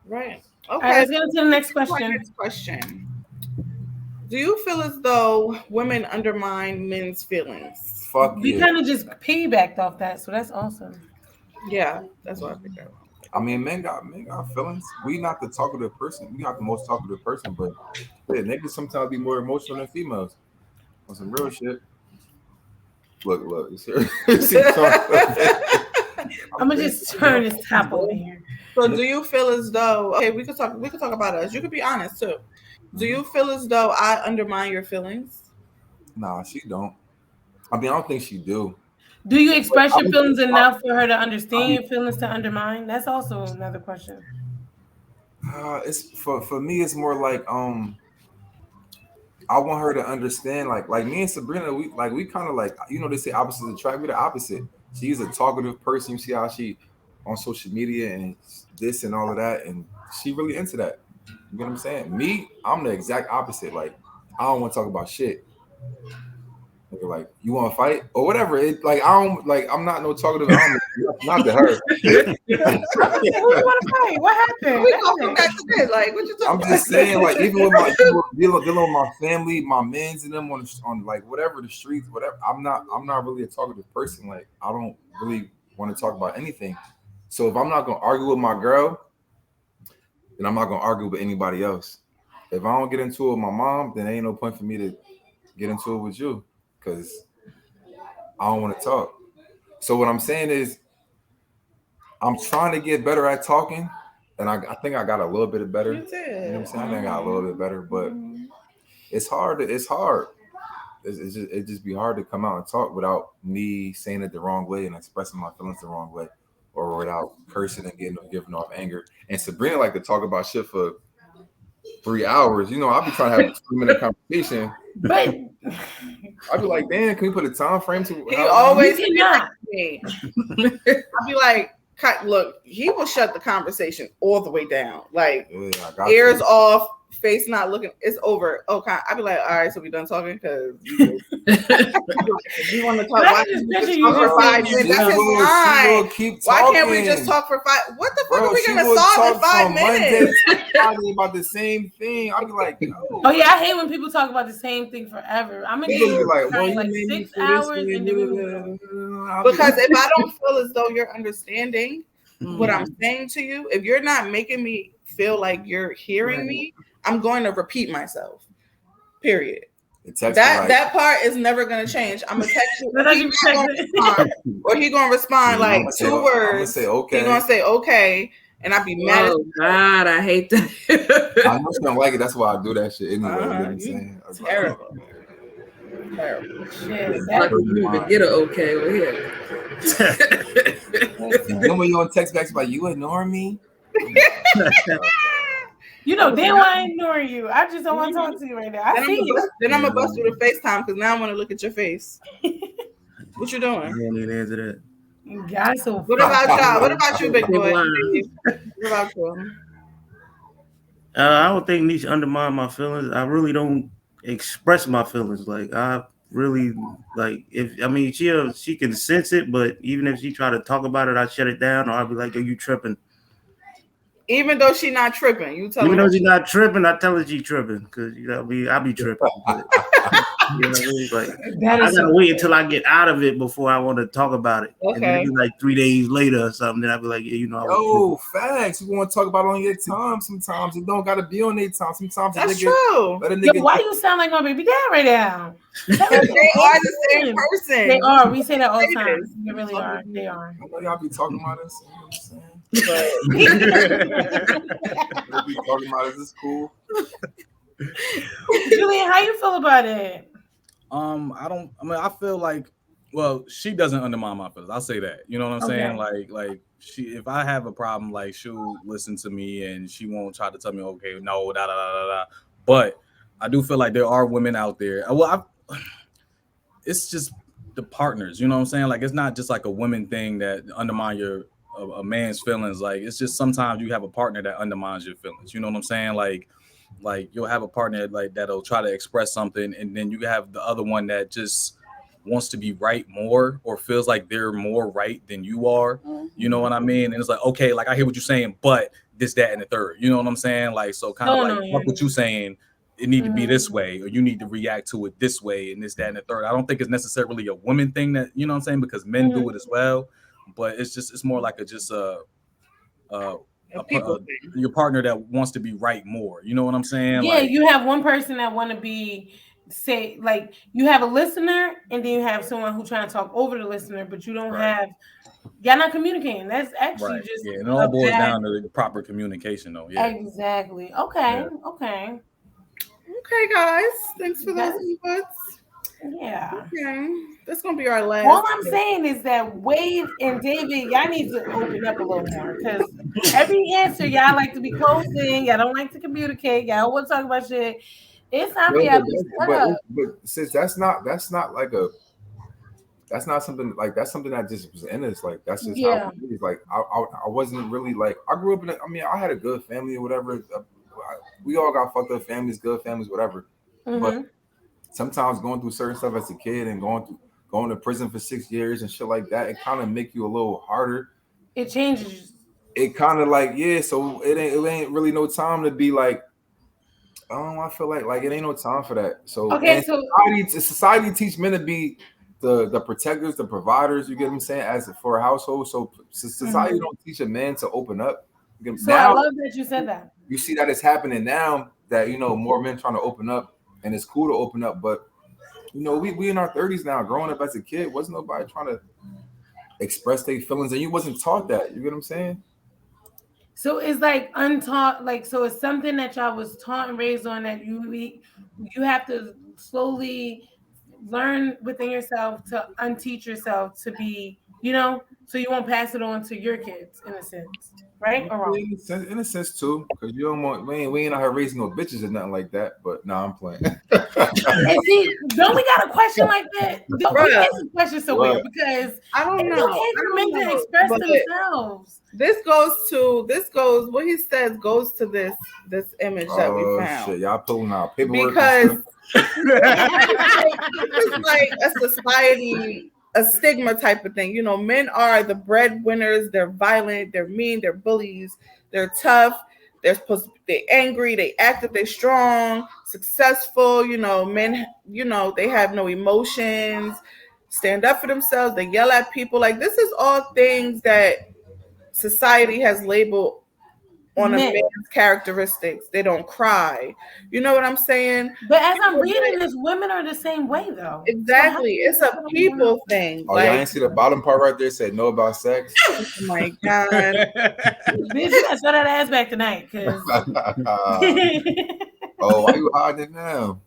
Right. All right, Okay. let's get into the next Our question. next question. Do you feel as though women undermine men's feelings? Fuck We yeah. kind of just piggybacked off that, so that's awesome. Yeah, that's what I think. I mean, men got feelings. We not the talkative person. We not the most talkative person, but yeah, niggas sometimes be more emotional than females. On some real shit. Look. You see I'm gonna just turn this tap over here. So do you feel as though okay, we could talk about us. You could be honest too. Do you feel as though I undermine your feelings? Nah, she don't. I mean, I don't think she do. Do you express I your would, feelings enough for her to I understand mean, your feelings to undermine? That's also another question. it's for me. It's more like I want her to understand, like me and Sabrina, we kind of like they say opposites attract. We the opposite. She's a talkative person. You see how she on social media and this and all of that, and she really into that. You know what I'm saying? Me, I'm the exact opposite. Like I don't want to talk about shit. Like you want to fight or whatever. It like I don't like I'm not no talkative. I don't not to her. I'm gonna say, who you want to fight? What happened? We gonna come back to this. Like, what you I'm talking just saying, like even with my dealing with my family, my men's and them on like whatever the streets, whatever. I'm not really a talkative person. Like I don't really want to talk about anything. So if I'm not gonna argue with my girl, then I'm not gonna argue with anybody else. If I don't get into it with my mom, then ain't no point for me to get into it with you because I don't want to talk. So what I'm saying is I'm trying to get better at talking, and I think I got a little bit better. You You did. know what I'm saying? I think I got a little bit better, but it's hard. It's hard. It just be hard to come out and talk without me saying it the wrong way and expressing my feelings the wrong way, or without cursing and giving off anger. And Sabrina like to talk about shit for 3 hours. I'll be trying to have a 2 minute conversation. But I'd be like, damn, can we put a time frame to He how always you say cannot. that to me. I'll be like, look, he will shut the conversation all the way down. Like Yeah, I got ears you. off, face not looking, it's over. Okay. I'll be like, all right, so we done talking because you want to talk. But I Why can can't just we picture just you talk for just 5 saying minutes? that. That's his She will line. keep Why talking. can't we just talk for 5? What the fuck Bro, are we she gonna will solve in talk 5 from Monday minutes? to Friday about the same thing. I'll be like, yo. Oh yeah, I hate when people talk about the same thing forever. I'm gonna People give be you like, well, you like made me 6 feel this hours way. and then we move on. I'll be Because like, if I don't feel as though you're understanding what I'm Mhm. saying to you, if you're not making me feel like you're hearing Right. me, I'm going to repeat myself. Period. the text That part is never gonna change. I'm gonna text you. I thought He you not gonna respond, or he gonna respond Yeah, like I'm 2 gonna words. say okay. He gonna say okay, and I'll be mad. Oh God, I hate I that. know she don't like it. That's why I do that shit anyway. You know what I'm You saying? I was like, terrible. Terrible. Shit, Like that, you even get an okay over here. then when you on text back, she's like, you ignore me? I'm like, you know damn well I ignore you. I just don't want to talk to you right now. I Then see you. I'm gonna bust through the FaceTime because now I want to look at your face. What you I doing? didn't even answer that. Guys, so What about y'all? What about you, big They boy? blind. What about you? I don't think Nisha undermine my feelings. I really don't express my feelings. Like I really like if I mean she can sense it, but even if she try to talk about it, I shut it down or I'll be like, "Yo, you tripping?" Even though she not tripping, you tell Even her. though she's not tripping, I tell her she tripping because I be tripping. But, you know what I mean? Like that I is gotta so wait until I get out of it before I want to talk about it. And then Okay. it'll be like 3 days later or something. Then I'll be like, yeah, I was yo, facts. You want to talk about it on your time sometimes. It don't got to be on their time. Sometimes a That's nigga, true. let a Yo, nigga. why you sound like my baby dad right now? They are the same person. They are. We say that all the Say time. this. They really are. They are. I know y'all be talking about us. You know what I'm saying? But Y'all be talking about us. It's cool. Julian, how you feel about it? I feel like, well, she doesn't undermine my feelings. I'll say that. You know what I'm saying? Like she, if I have a problem, like she'll listen to me and she won't try to tell me, okay, no, da da da da da. But I do feel like there are women out there. It's just the partners. You know what I'm saying? Like it's not just like a women thing that undermine a man's feelings. Like it's just sometimes you have a partner that undermines your feelings. You know what I'm saying? Like Like you'll have a partner like that'll try to express something, and then you have the other one that just wants to be right more or feels like they're more right than you are. You know what I mean? And it's like, okay, like I hear what you're saying, but this, that, and the third. You know what I'm saying? Like, so kind of So like fuck annoying. what you saying. It need to be this Mhm. way, or you need to react to it this way, and this, that, and the third. I don't think it's necessarily a women thing that you know what I'm saying because men do Mhm. it as well, but it's more like a just a, A people a thing. your partner that wants to be right more. You know what I'm saying? Yeah, Like, you have one person that want to be say like you have a listener, and then you have someone who trying to talk over the listener, but you don't right, have y'all not communicating. That's actually right, just yeah. And it a all boils bad. down to the proper communication, though. Yeah, Exactly. Okay. yeah. Okay. Okay, guys. Thanks for those That's inputs. yeah. Okay. That's gonna be our last. All I'm saying is that Wade and David, y'all need to open up a little more because every answer y'all like to be closing. Y'all don't like to communicate. Y'all want to talk about shit. It's time for Yo, y'all to shut up. but since that's not like a that's not something like that's something that just was in us. Like that's just how Yeah. it is. Like I wasn't really like I grew up in. I mean, I had a good family or whatever. We all got fucked up families, good families, whatever. But Mm-hmm. sometimes going through certain stuff as a kid and going to prison for 6 years and shit like that, it kind of make you a little harder. It changes. It kind of like yeah. So it ain't really no time to be like. Oh, I feel like it ain't no time for that. So Okay, and so society teach men to be the protectors, the providers. You get what I'm saying? As for a household, so society mhm. don't teach a man to open up. So I Now love that you said that. you see that it's happening now that more men trying to open up, and it's cool to open up. But we in our 30s now. Growing up as a kid, wasn't nobody trying to express their feelings, and you wasn't taught that. You get what I'm saying? So it's like untaught, like so it's something that y'all was taught and raised on that you have to slowly learn within yourself to unteach yourself to be, so you won't pass it on to your kids in a sense, right or Yeah, wrong? in a sense too, because you don't want we ain't out here raising no bitches or nothing like that. But no, I'm playing. And see, don't we got a question like that? Don't we Bruh, ask a question so What? weird because I don't it's know. okay I for don't men to know. express But themselves. this goes what he says goes to this image that we Oh found. shit, y'all pulling out paperwork and Because stuff. this is like a society, a stigma type of thing. Men are the breadwinners. They're violent. They're mean. They're bullies. They're tough. They're supposed to. They're angry. They act that they're strong, successful. Men. They have no emotions. Stand up for themselves. They yell at people. Like this is all things that society has labeled on a Men. man's characteristics. They don't cry. You know what I'm saying? But as I'm People reading this, women are the same way though. So how Exactly. do It's you a people thing. Oh, y'all Like, ain't see the bottom part right there? Said no about sex. oh my God. Bitch, you gotta throw that ass back tonight, cause Oh, why you hiding it now?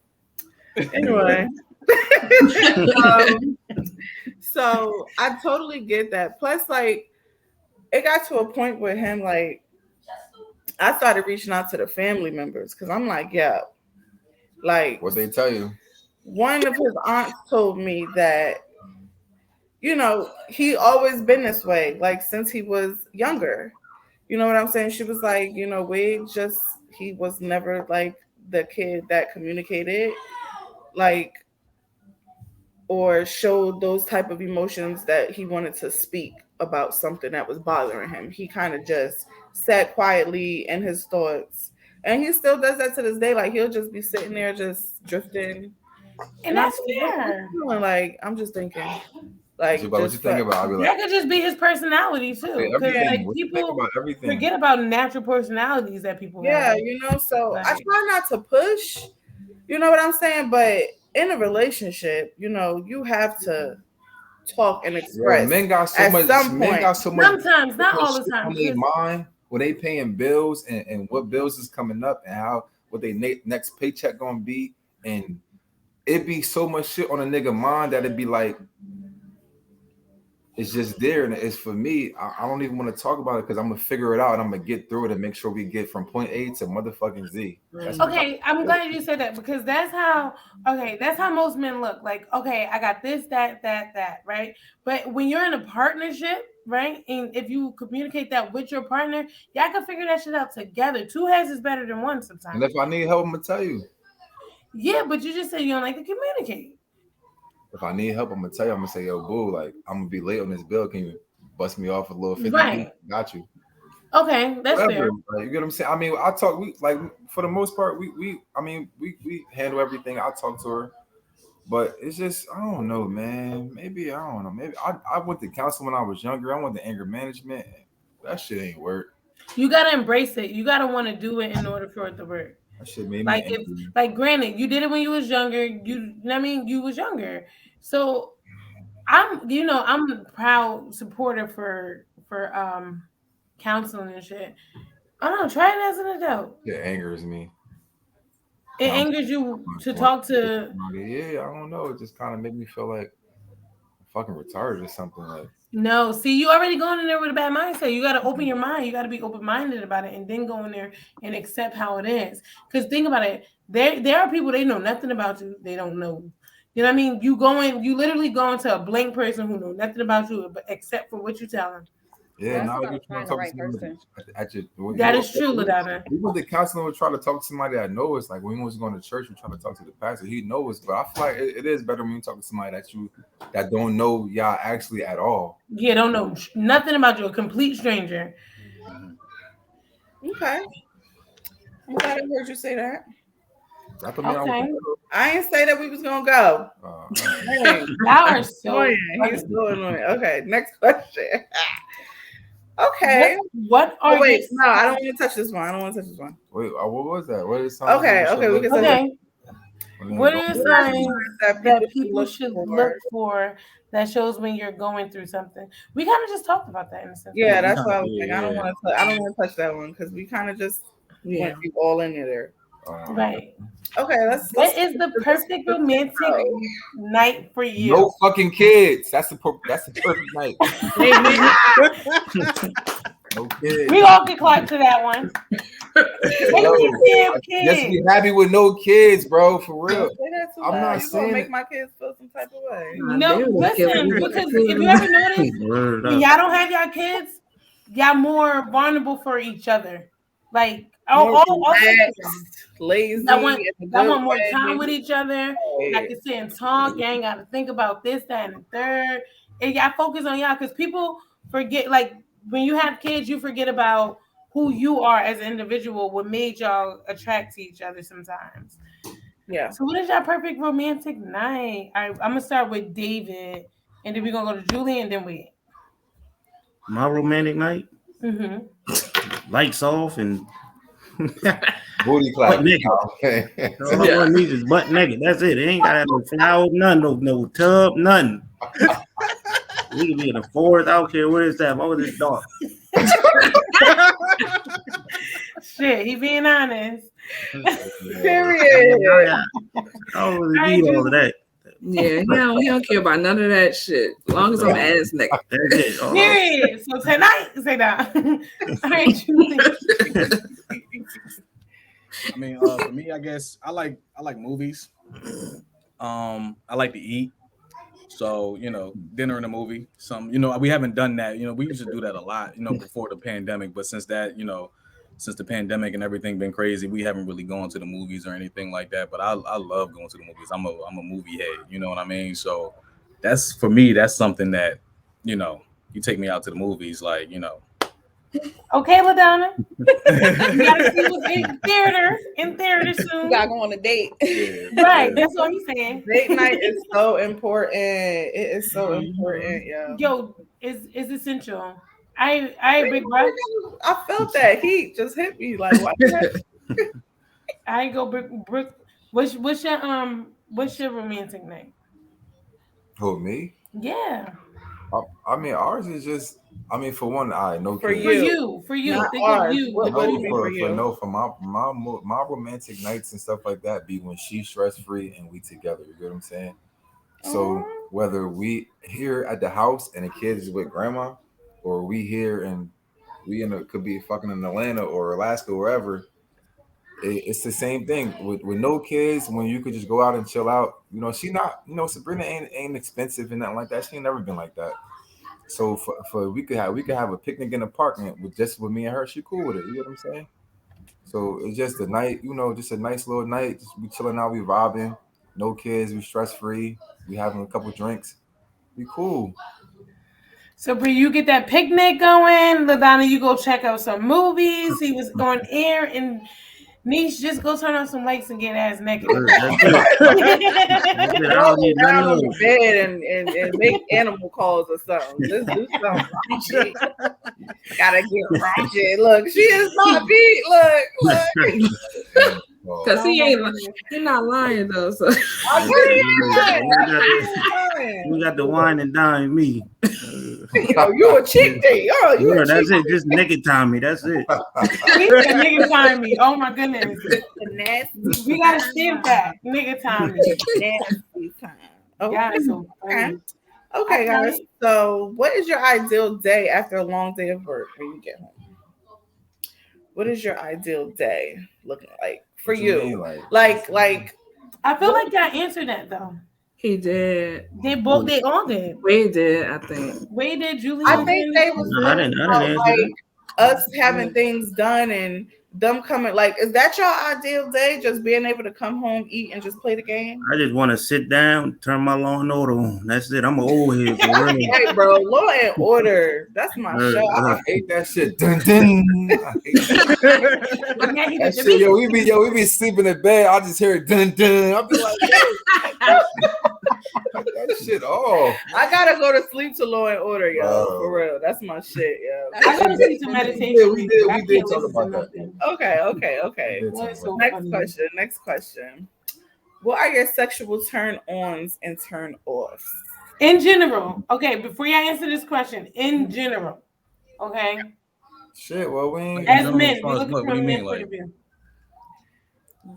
Anyway. um, so I totally get that. Plus, like, it got to a point with him, like, I started reaching out to the family members because I'm like, yeah, like, What they tell you? one of his aunts told me that, he always been this way, like, since he was younger. You know what I'm saying? She was like, Wade he was never like the kid that communicated, like, or showed those type of emotions that he wanted to speak about something that was bothering him. He kind of just sat quietly in his thoughts. And he still does that to this day. Like he'll just be sitting there just drifting. and And I'm that's like, what fair. you doing? Like, I'm just thinking. So, Like, but what you just think about? I'll be like, That could just be his personality say too, because everything. like What you think people about everything? forget about natural personalities that people yeah, have. so I Like, try not to push, you know what I'm saying? But in a relationship, you have to talk and Yo, express at some point. sometimes, so not much all the shit time, on their because mind when they paying bills and what bills is coming up and how what they next paycheck gonna be, and it be so much shit on a nigga mind that it be like it's just there, and it's for me. I don't even want to talk about it because I'm gonna figure it out and I'm gonna get through it and make sure we get from point A to motherfucking Z. That's Okay, I'm glad you said that because that's how most men look. Like, okay, I got this, that, right? But when you're in a partnership, right? And if you communicate that with your partner, y'all can figure that shit out together. Two heads is better than one and sometimes. if I need help, I'm gonna tell you. Yeah, but you just said you don't like to communicate. If I need help, I'm gonna tell you. I'm gonna say, yo, boo, like I'm gonna be late on this bill. Can you bust me off a little 50? Right. Got you. Okay, that's Whatever. fair. Like, you get what I'm saying? I mean, I talk. We like for the most part, we handle everything. I talk to her, but it's just I don't know, man. Maybe I don't know. Maybe I went to counseling when I was younger. I went to anger management. That shit ain't work. You gotta embrace it. You gotta want to do it in order for it to work. That shit made me Like if, angry. like, granted, you did it when you was younger. You know what I mean, you was younger. So I'm a proud supporter for counseling and shit. I don't know. Try it as an adult. It angers me. It angers you to talk to. Yeah, I don't know. It just kind of made me feel like I'm fucking retarded or something. Like No, see, you already going in there with a bad mindset. You got to open your mind. You got to be open minded about it, and then go in there and accept how it is. Because think about it, there are people they know nothing about you. They don't know. You know what I mean? You literally go into a blank person who know nothing about you, but except for what you tell them. yeah, That's now about you're trying finding to the talk right to somebody person. at your. That is true, LaDonna. We went to counseling. We try to talk to somebody that knows. Like when we was going to church, we try to talk to the pastor. He knows, but I feel like it is better when you talk to somebody that don't know y'all actually at all. Yeah, don't know nothing about you, a complete stranger. Okay. I'm glad I heard you say that. That don't mean Okay. I ain't say that we was gonna go. Dang. Y'all are so Oh, yeah, he's funny. so annoying. Okay, next question. Okay. What are Oh wait, you? no, I don't want to touch this one. I don't want to touch this one. Wait, what was that? What is Okay, we can say Okay. What What are are signs that people should look for that shows when you're going through something? We kind of just talked about that in a sense. Yeah, that's why I was like, I don't want to touch that one because we kind of just went all into there. Right. Okay, What is the perfect romantic night for you? No fucking kids. That's the perfect night. No kids. We all can clap to that one. Just be happy with no kids, bro. For real. I'm not you saying gonna make my kids feel some type of way. No, listen, because if you ever notice, when y'all don't have y'all kids, y'all more vulnerable for each other. Like all lazy. That want more time with each other. Y'all can sit and talk. You ain't got to think about this, that, and the third. And y'all focus on y'all because people forget. Like when you have kids, you forget about who you are as an individual. What made y'all attract to each other sometimes. Yeah. So what is your perfect romantic night? I'm gonna start with David, and then we're gonna go to Julie, and then we. My romantic night. Mm-hmm. Lights off and booty clap. Butt naked. Okay. All I want is butt naked. That's it. It ain't got no flowers, none, no tub, nothing. We can be in the forest. I don't care what is that. What was it dark? Shit, he being honest. Period. I don't really need all of that. Yeah, he don't care about none of that shit. As long as I'm ass naked. That's it. Period. So tonight, say that. All right, Julie. I mean, for me, I guess I like movies. I like to eat. So, dinner and a movie. We haven't done that. We used to do that a lot, before the pandemic. But since that, since the pandemic and everything been crazy, we haven't really gone to the movies or anything like that. But I love going to the movies. I'm a movie head. You know what I mean? So that's for me. That's something that, you take me out to the movies, like. Okay, LaDonna. You gotta see what's in theater soon. You gotta go on a date. Right, that's what he's saying. Date night is so important. It is so important, Yo, it's essential. I big bro. I felt that heat just hit me. Like what? I go Brooke. What's your romantic night? Who, me? Yeah. I mean, ours is just. I mean, for one, no for kids. you. Think of you. For my romantic nights and stuff like that be when she's stress free and we together. You get what I'm saying? So whether we here at the house and the kids is with grandma, or we here and could be fucking in Atlanta or Alaska, wherever. It's the same thing with no kids. When you could just go out and chill out, she not, Sabrina ain't expensive and nothing like that. She ain't never been like that. So for we could have a picnic in the park and with me and her, she cool with it. You know what I'm saying? So it's just a night, just a nice little night. Just we chilling out, we vibing, no kids, we stress free, we having a couple drinks, we cool. So, Bree, you get that picnic going. LaDonna, you go check out some movies. He was on air, and Niche, just go turn on some lights and get ass naked. That's it. I don't need Down none on of the bed and make animal calls or something. Just do something raunchy. Gotta get raunchy. Look, she is not beat. Look. Because he not lying though. So we got the wine and dine me. You a chick day. Oh, Yeah, that's it. Just naked time me. That's it. Nigga time me. Oh my goodness. Nasty. We gotta stamp that. Nigga time me. Nasty time. Okay. Yeah, so funny. Okay, guys. So, what is your ideal day after a long day of work when you get home? What is your ideal day looking like for you? Like, I feel like I answered that though. he did. They all did. Wade did, I think. Wade did, Julie. I think they was I didn't answer like that. us having things done and them coming. Like, is that your ideal day? Just being able to come home, eat, and just play the game? I just want to sit down, turn my Law and Order on. That's it. I'm an old head for real. Hey, bro, Law and Order. That's my show. I hate that shit. Dun, dun. I hate that shit. Yo, we be sleeping in bed. I just hear it dun dun. I'll be like, that shit. Oh, I gotta go to sleep to Law and Order, yo. For real, that's my shit, yo. I gotta see some meditation. We did talk about that. Okay. Next question. What are your sexual turn-ons and turn-offs? In general, okay. Before you answer this question, in general, okay. Shit. Well, we ain't. As men, we look what from do you a mean, man's point of view.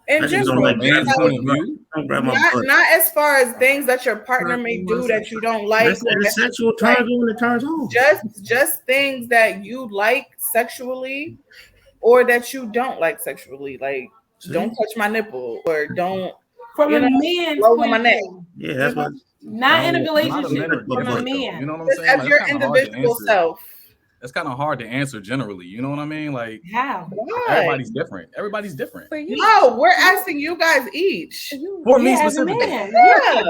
In general, not as far as things that your partner may do that you don't like. That's sexual turns on and turns on. Just things that you like sexually, or that you don't like sexually. Like, don't touch my nipple, or don't from a man's point of view. Yeah, that's what. Not in a relationship, from a man. You know what I'm saying? As your individual self. It's kind of hard to answer generally. You know what I mean? Like, how? Everybody's different. Everybody's different. No, we're asking you guys each. For me specifically. Yeah.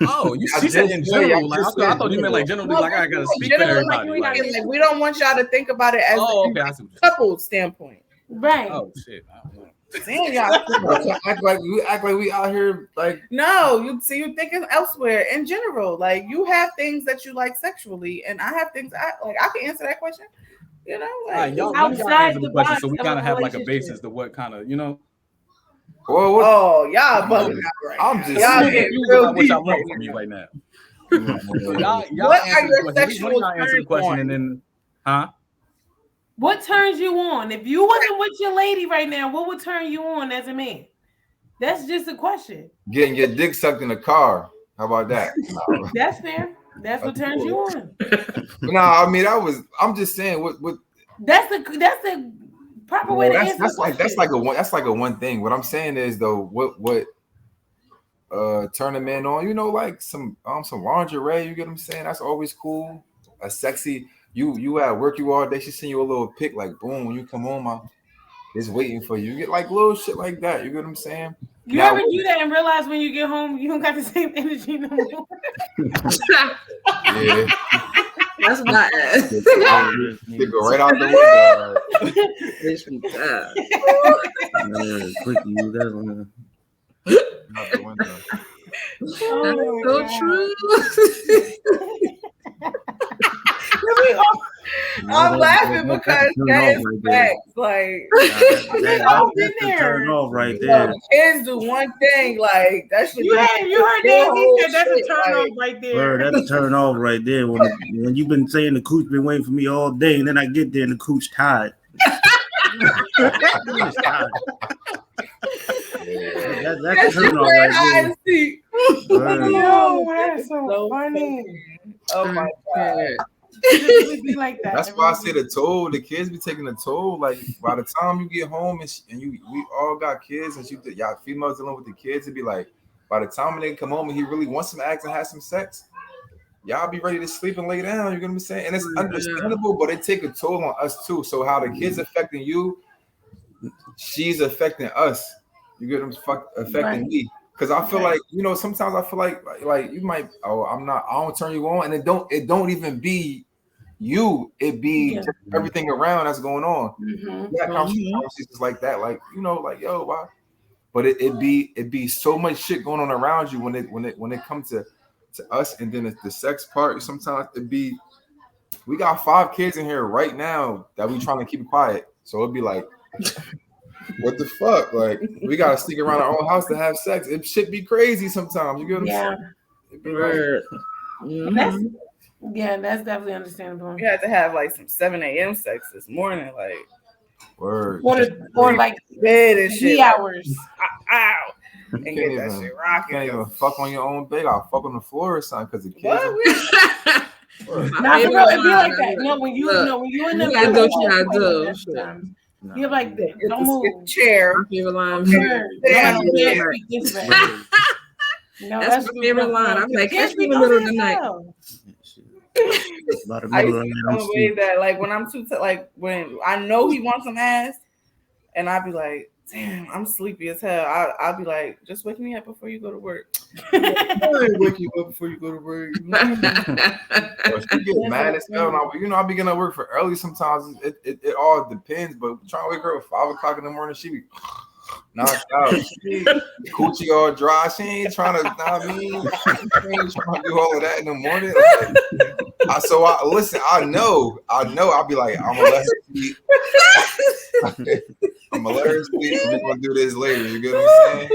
Oh, she said in general. Like, I thought you meant like generally. Like, I gotta speak for everybody. Like, we don't want y'all to think about it as a couple standpoint. Right. Oh shit. Damn, y'all act like we out here like no. You thinking elsewhere in general. Like, you have things that you like sexually, and I have things I can answer that question. You know, like y'all answer the question, so we kind of have like a basis to what kind of Y'all bugging out right I'm now. just y'all getting real what deep y'all want right from me now. right now. Y'all What are your answer sexual the question, and then What turns you on? If you wasn't with your lady right now, what would turn you on as a man? That's just a question. Getting your dick sucked in the car. How about that? No. That's fair. That's what turns you on. No, I mean I'm just saying what that's the proper way to answer. That's like a one thing. What I'm saying is though, what turn a man on, like some lingerie, you get what I'm saying? That's always cool. A sexy you at work, you all day, she send you a little pic, like boom, when you come home, it's waiting for you. You get like little shit like that, you get what I'm saying? You ever do that and realize when you get home you don't got the same energy no more? Yeah. That's my ass. They go right out the window. That's so true. I'm laughing because that is facts. Like, turn off right there. Kids do one thing, like that should. You heard that? He said that's a turn off right there. That's a turn off right there. When you've been saying the cooch been waiting for me all day, and then I get there and the cooch tired. Yeah. That's Yes, you turn on playing right hide there. and seek. Word. Yo, That that's is so so funny. funny. Oh my god. Okay. It really be like that. That's It why I really say be. the toll. The kids be taking the toll. Like by the time you get home and we all got kids, and y'all females dealing with the kids, it'd be like by the time they come home and he really wants some act and have some sex, y'all be ready to sleep and lay down. You know what I'm saying? And it's Yeah. understandable, but it take a toll on us too. So how the kids affecting you, she's affecting us. You get them affecting Right. me. Cause I feel Right. like, sometimes I feel like you might, I don't turn you on, and it don't even be you, it be Yeah. just everything around that's going on. Mm-hmm. We had Mhm. conversations like that, like like yo, why? But it be so much shit going on around you when it comes to us, and then the sex part. Sometimes we got 5 kids in here right now that we trying to keep quiet. So it'd be like, what the fuck? Like we gotta sneak around our own house to have sex. It should be crazy sometimes. You get what I'm saying? Yeah. It'd be like, Word. That's Mhm. that's definitely understandable. We had to have like some 7 a.m. sex this morning, like word. Or like bed and shit. 3 hours. Ow. You And can't get that even shit you rocking. can't even fuck on your own bed. I'll fuck on the floor or something because the kids. What? Word. My Nah, for favorite real, it be line. like that. No, when you Look, know when you in you the gotta do what you middle gotta of do. that Shit. sometimes. Nah, You're like, Get don't the move. chair. My favorite line. Word. Damn. Nobody Yeah. can't speak this way. word. No, That's my favorite line. I'm like, catch kids me be in the middle nosy of as the night. hell. About the I middle used of to the come night, away that like when I'm like when I know he wants some ass, and I'd be like, damn, I'm sleepy as hell. I'll be like, just wake me up before you go to work. I ain't wake you up before you go to work. Or she get mad as hell. And I be getting to work for early sometimes. It all depends. But trying to wake her up at 5 o'clock in the morning, she be knocked out. She coochie all dry. She ain't trying to. I mean, she ain't trying to do all of that in the morning. I listen. I know. I'll be like, I'm gonna let her sleep. I'm gonna let her sleep. We're gonna do this later. You get what I'm saying?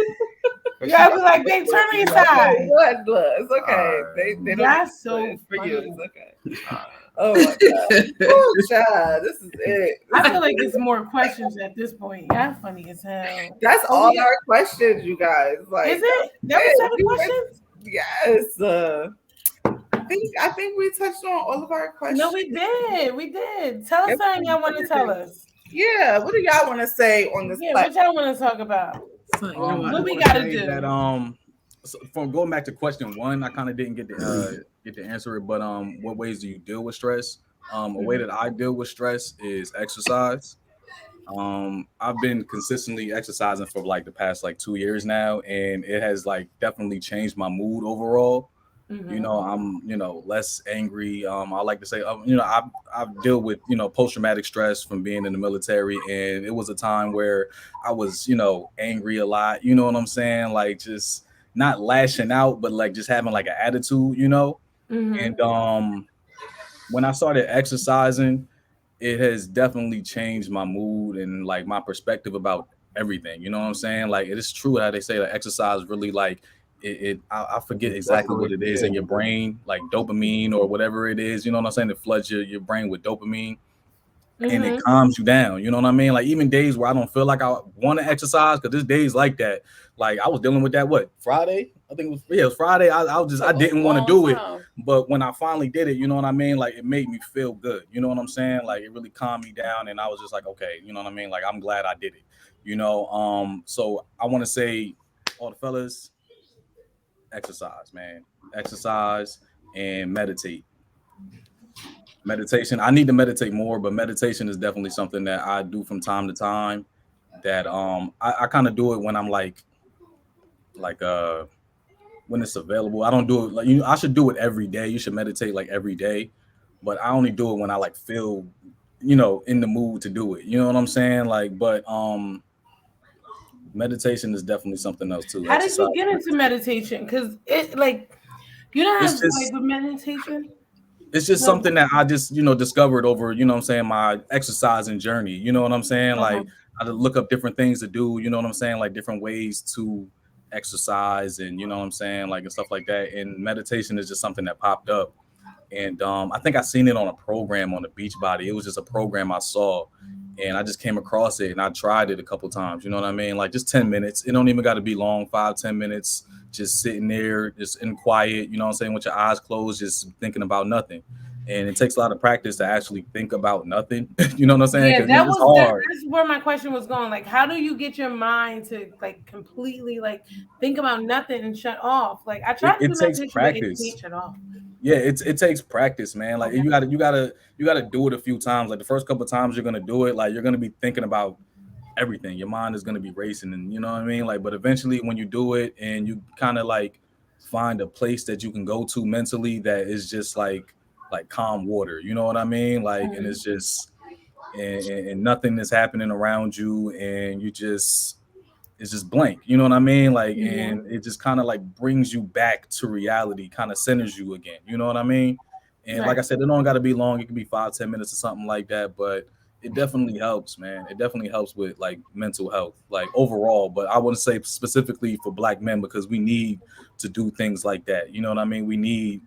You gotta be like, babe, turn on your side. Blood. It's okay. They don't. That's need so blood for you. funny. It's okay. Oh my god. Oh, child, this is it. I feel like it's more questions at this point. Yeah, funny as hell. That's Oh, all yeah. our questions, you guys. Like, Is it? That was 7 questions? yes. I think we touched on all of our questions. No, we did. We did. Tell us something y'all want to tell us. Yeah. What do y'all want to say on this? Yeah, what y'all want to talk about? What we gotta do? That, so from going back to question 1, I kind of didn't get to answer it, but what ways do you deal with stress? A way that I deal with stress is exercise. I've been consistently exercising for like the past like 2 years now, and it has like definitely changed my mood overall. I'm less angry. I like to say, I've dealt with post traumatic stress from being in the military, and it was a time where I was angry a lot. You know what I'm saying? Like just not lashing out, but like just having like an attitude. And when I started exercising, it has definitely changed my mood and like my perspective about everything. You know what I'm saying? Like it is true how they say that exercise really like I forget exactly what it is in your brain, like dopamine or whatever it is. You know what I'm saying? It floods your brain with dopamine. And it calms you down. You know what I mean? Like even days where I don't feel like I want to exercise, because there's days like that. Like I was dealing with that Friday? I think it was Friday. I didn't want to do it. But when I finally did it, you know what I mean? Like it made me feel good. You know what I'm saying? Like it really calmed me down, and I was just like, okay, you know what I mean? Like I'm glad I did it. So I want to say, all the fellas, exercise, man. Exercise and meditate. Meditation. I need to meditate more, but meditation is definitely something that I do from time to time. That I kind of do it when I'm like when it's available. I don't do it like I should do it every day. You should meditate like every day, but I only do it when I like feel in the mood to do it. You know what I'm saying? Like, but meditation is definitely something else too. How did Exercise. you get into meditation? Because it like you don't have like with meditation. It's just something that I just, discovered over, what I'm saying, my exercising journey. You know what I'm saying? Like I had to look up different things to do, you know what I'm saying? Like different ways to exercise and you know what I'm saying, like and stuff like that. And meditation is just something that popped up. And I think I seen it on a program on the Beachbody. It was just a program I saw. and I just came across it and I tried it a couple times. You know what I mean? Like just 10 minutes. It don't even got to be long. 5-10 minutes. Just sitting there, just in quiet. You know what I'm saying? With your eyes closed, just thinking about nothing. And it takes a lot of practice to actually think about nothing. You know what I'm saying? Yeah, Because it's hard. that's where my question was going. Like, how do you get your mind to like completely like think about nothing and shut off? Like, I It, tried to it do takes meditation, but it practice. can't shut off. Yeah, it takes practice, man. Like Okay. you gotta do it a few times. Like the first couple of times you're gonna do it, like you're gonna be thinking about everything. Your mind is gonna be racing, and you know what I mean. Like, but eventually, when you do it and you kind of like find a place that you can go to mentally that is just like calm water. You know what I mean? Like, and Mhm. it's just and nothing is happening around you, and you just it's just blank. You know what I mean? Like, Mhm. and it just kind of like brings you back to reality, kind of centers you again. You know what I mean? And like Right. I said, it don't got to be long. It can be 5-10 minutes or something like that. But it definitely helps, man. It definitely helps with like mental health, like overall. But I wouldn't say specifically for Black men because we need to do things like that. You know what I mean? We need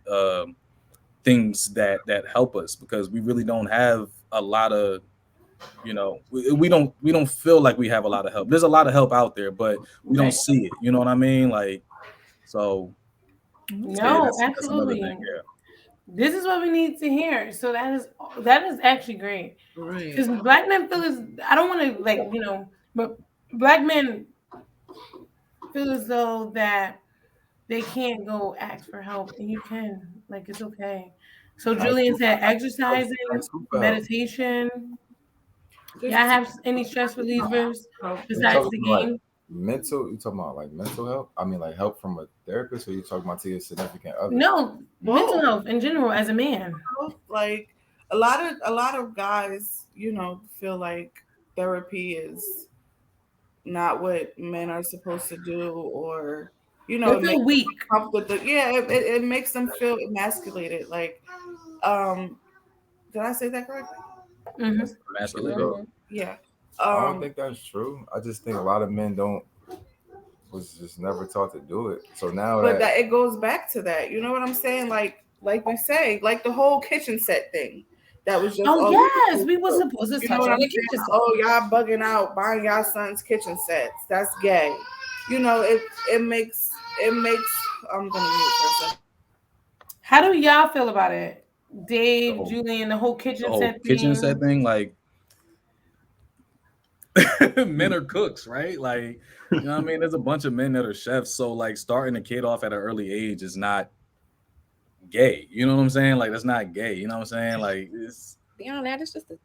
things that help us because we really don't have a lot of we don't feel like we have a lot of help. There's a lot of help out there, but we don't Right. see it. You know what I mean? Like, so yeah, No, that's another thing. absolutely. This is what we need to hear. So that is actually great. Right. Because black men feel as I don't want to like but black men feel as though that they can't go ask for help, and you can like it's okay. So Ask Julian who, said ask, exercising, ask who for help. meditation. Just Y'all have any stress relievers You besides talking the about like game? mental? You talking about like mental help? I mean, like help from a therapist, or you talking about to your significant other? No, mental both. health in general as a man. Like a lot of guys, feel like therapy is not what men are supposed to do, or They it makes feel weak. them comfortable. Yeah, it makes them feel emasculated. Like, um, did I say that correctly? Hmm. That's true Emasculated. though. Mhm. Yeah. I don't Um, think that's true. I just think a lot of men don't was just never taught to do it. So now but that that it goes back to that. You know what I'm saying? Like we say, like the whole kitchen set thing. That was just Oh all. yes, we were supposed to You know touch what on I'm the saying? kitchen set. Oh, y'all bugging out buying y'all son's kitchen sets. That's gay. It makes. I'm gonna mute for a second. How do y'all feel about it, The Dave, whole Julian, the whole the kitchen whole set kitchen set thing? thing, like men are cooks, right? Like, you know what I mean? There's a bunch of men that are chefs, so like starting a kid off at an early age is not gay. You know what I'm saying? Like that's not gay. You know what I'm saying? Like Beyond that, it's just a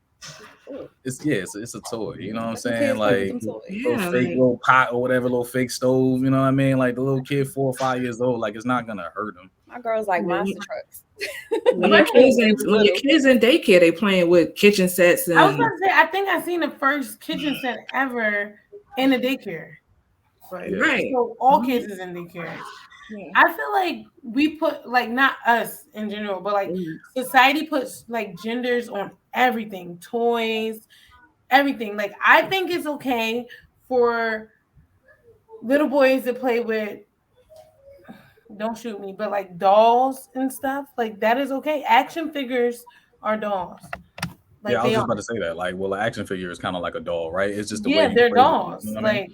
toy. it's a toy. You know what I'm Let them saying? kids play with Like them toys. little Yeah, fake like little pot or whatever, little fake stove. You know what I mean? Like the little kid 4 or 5 years old, like it's not gonna hurt him. My girls like when, monster trucks. when Right. your kids They in was when your little. kids in daycare, they playing with kitchen sets I was and about to say, I think I seen the first kitchen set ever in a daycare. Right. Yeah. right. So all Mhm. kids is in daycares. Yeah. I feel like we put like not us in general, but like society puts like genders on everything, toys, everything. Like I think it's okay for little boys to play with don't shoot me, but like dolls and stuff. Like that is okay. Action figures are dolls. Yeah, Like I was they just are. about to say that. Like, well, an action figure is kind of like a doll, right? It's just the way Yeah, you they're play with it. You dolls. know what I mean? Like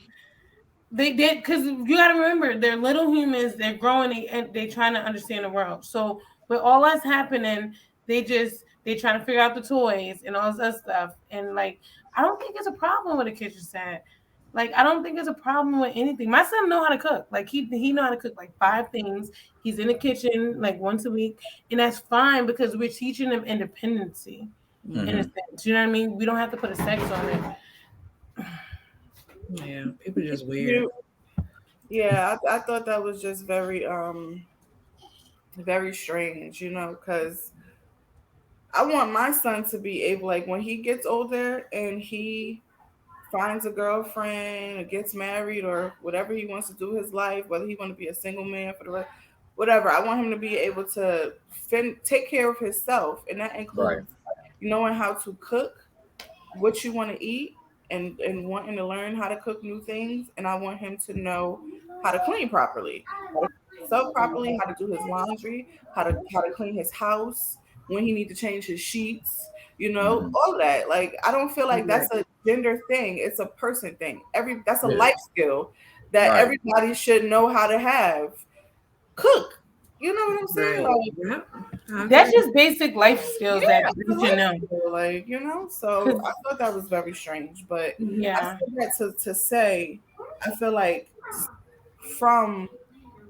they did because you got to remember they're little humans. They're growing and they trying to understand the world. So with all that's happening, they trying to figure out the toys and all this other stuff. And like I don't think it's a problem with a kitchen set. Like I don't think it's a problem with anything. My son know how to cook. Like he know how to cook like 5 things. He's in the kitchen like once a week, and that's fine because we're teaching them independency in a Mhm. Hmm. sense. You know what I mean? We don't have to put a sex on it. Yeah, people just weird. You, yeah, I thought that was just very very strange, because I want my son to be able, like, when he gets older and he finds a girlfriend or gets married or whatever he wants to do his life, whether he want to be a single man for the rest, whatever. I want him to be able to take care of himself, and that Right. includes knowing how to cook, what you want to eat, and wanting to learn how to cook new things. And I want him to know how to clean properly, how to clean himself properly, how to do his laundry, how to clean his house. when he need to change his sheets, Hmm. all that. Like I don't feel like Right. that's a gender thing. It's a person thing. That's a Yeah. life skill that Right. everybody should know how to have. Cook. You know what I'm saying? Right. Like, Yep. I That's agree. just basic life skills that yeah, it's a people should life know. skill. Like, so 'Cause- I thought that was very strange. But I yeah, said that to say I feel like from